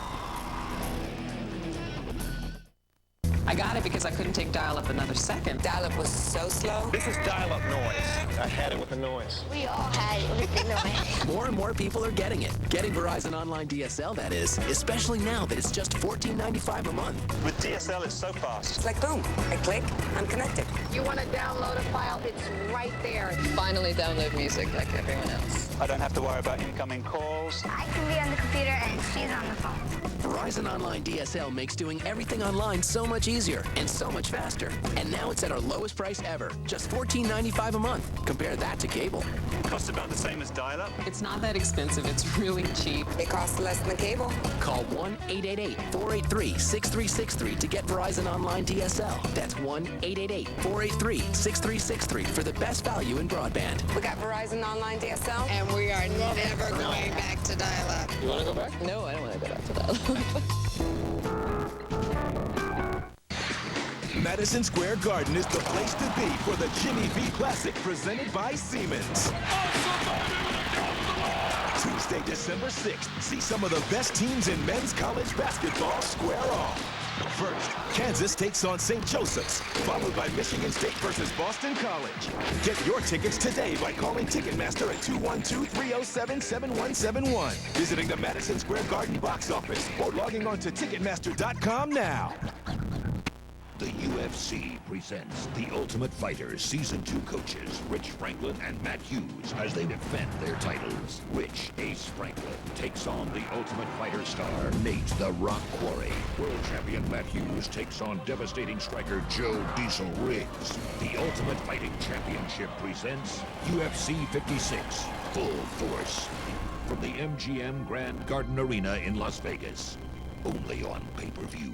I got it because I couldn't take dial-up another second. Dial-up was so slow. This is dial-up noise. I had it with the noise. We all had it with the noise. More and more people are getting it. Getting Verizon Online DSL, that is. Especially now that it's just $14.95 a month. With DSL, it's so fast. It's like boom. I click, I'm connected. You want to download a file? It's right there. Finally download music like everyone else. I don't have to worry about incoming calls. I can be on the computer and she's on the phone. Verizon Online DSL makes doing everything online so much easier and so much faster. And now it's at our lowest price ever, just $14.95 a month. Compare that to cable. Costs about the same as dial-up. It's not that expensive. It's really cheap. It costs less than the cable. Call 1-888-483-6363 to get Verizon Online DSL. That's 1-888-483-6363 for the best value in broadband. We got Verizon Online DSL, and we are never going back to dial-up. You want to go back? No, I don't want to go back to dial-up. Madison Square Garden is the place to be for the Jimmy V Classic presented by Siemens. Tuesday, December 6th, see some of the best teams in men's college basketball square off. First, Kansas takes on St. Joseph's, followed by Michigan State versus Boston College. Get your tickets today by calling Ticketmaster at 212-307-7171, visiting the Madison Square Garden box office, or logging on to Ticketmaster.com now. The UFC presents The Ultimate Fighter Season 2 coaches Rich Franklin and Matt Hughes as they defend their titles. Rich Ace Franklin takes on the Ultimate Fighter star Nate the Rock Quarry. World champion Matt Hughes takes on devastating striker Joe Diesel Riggs. The Ultimate Fighting Championship presents UFC 56 Full Force from the MGM Grand Garden Arena in Las Vegas. Only on pay-per-view.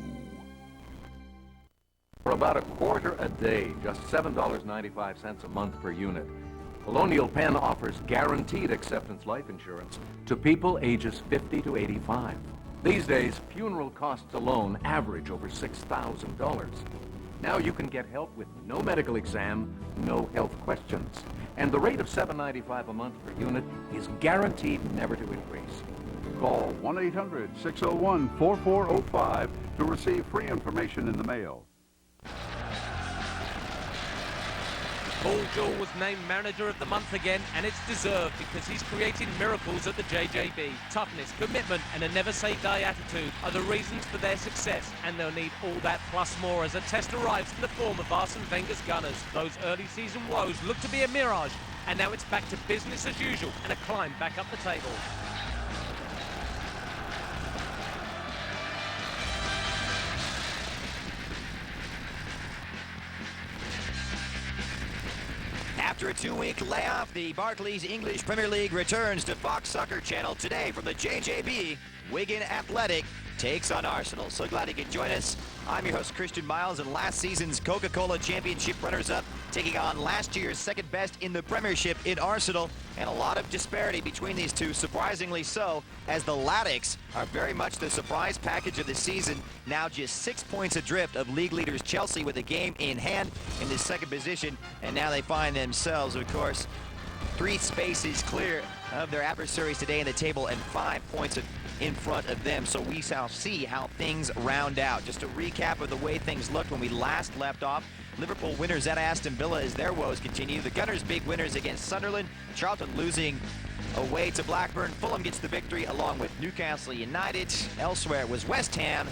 For about a quarter a day, just $7.95 a month per unit, Colonial Penn offers guaranteed acceptance life insurance to people ages 50 to 85. These days, funeral costs alone average over $6,000. Now you can get help with no medical exam, no health questions. And the rate of $7.95 a month per unit is guaranteed never to increase. Call 1-800-601-4405 to receive free information in the mail. Paul Jewell was named Manager of the Month again, and it's deserved because he's created miracles at the JJB. Toughness, commitment, and a never-say-die attitude are the reasons for their success, and they'll need all that plus more as a test arrives in the form of Arsene Wenger's Gunners. Those early season woes look to be a mirage, and now it's back to business as usual and a climb back up the table. After a 2-week layoff, the Barclays English Premier League returns to Fox Soccer Channel today from the JJB. Wigan Athletic takes on Arsenal. So glad you could join us. I'm your host, Christian Miles, and last season's Coca-Cola Championship runners-up taking on last year's second best in the Premiership in Arsenal. And a lot of disparity between these two, surprisingly so, as the Latics are very much the surprise package of the season. Now just 6 points adrift of league leaders Chelsea with a game in hand in the second position. And now they find themselves, of course, 3 spaces clear of their adversaries today in the table and 5 points in front of them. So we shall see how things round out. Just a recap of the way things looked when we last left off. Liverpool winners at Aston Villa as their woes continue. The Gunners big winners against Sunderland. Charlton losing away to Blackburn. Fulham gets the victory along with Newcastle United. Elsewhere it was West Ham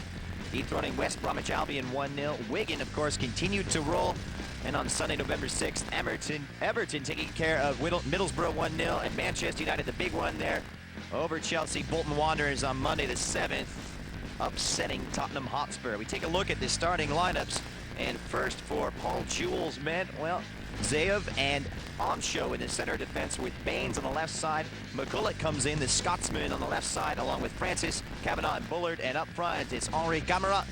dethroning West Bromwich Albion 1-0. Wigan, of course, continued to roll. And on Sunday, November 6th, Everton taking care of Middlesbrough 1-0. And Manchester United, the big one there, over Chelsea. Bolton Wanderers on Monday the 7th, upsetting Tottenham Hotspur. We take a look at the starting lineups. And first for Paul Jewell's men, well, Zayev and Onshow in the center defense with Baines on the left side. McCulloch comes in, the Scotsman on the left side, along with Francis, Kavanagh, and Bullard. And up front, it's Henri Gamera,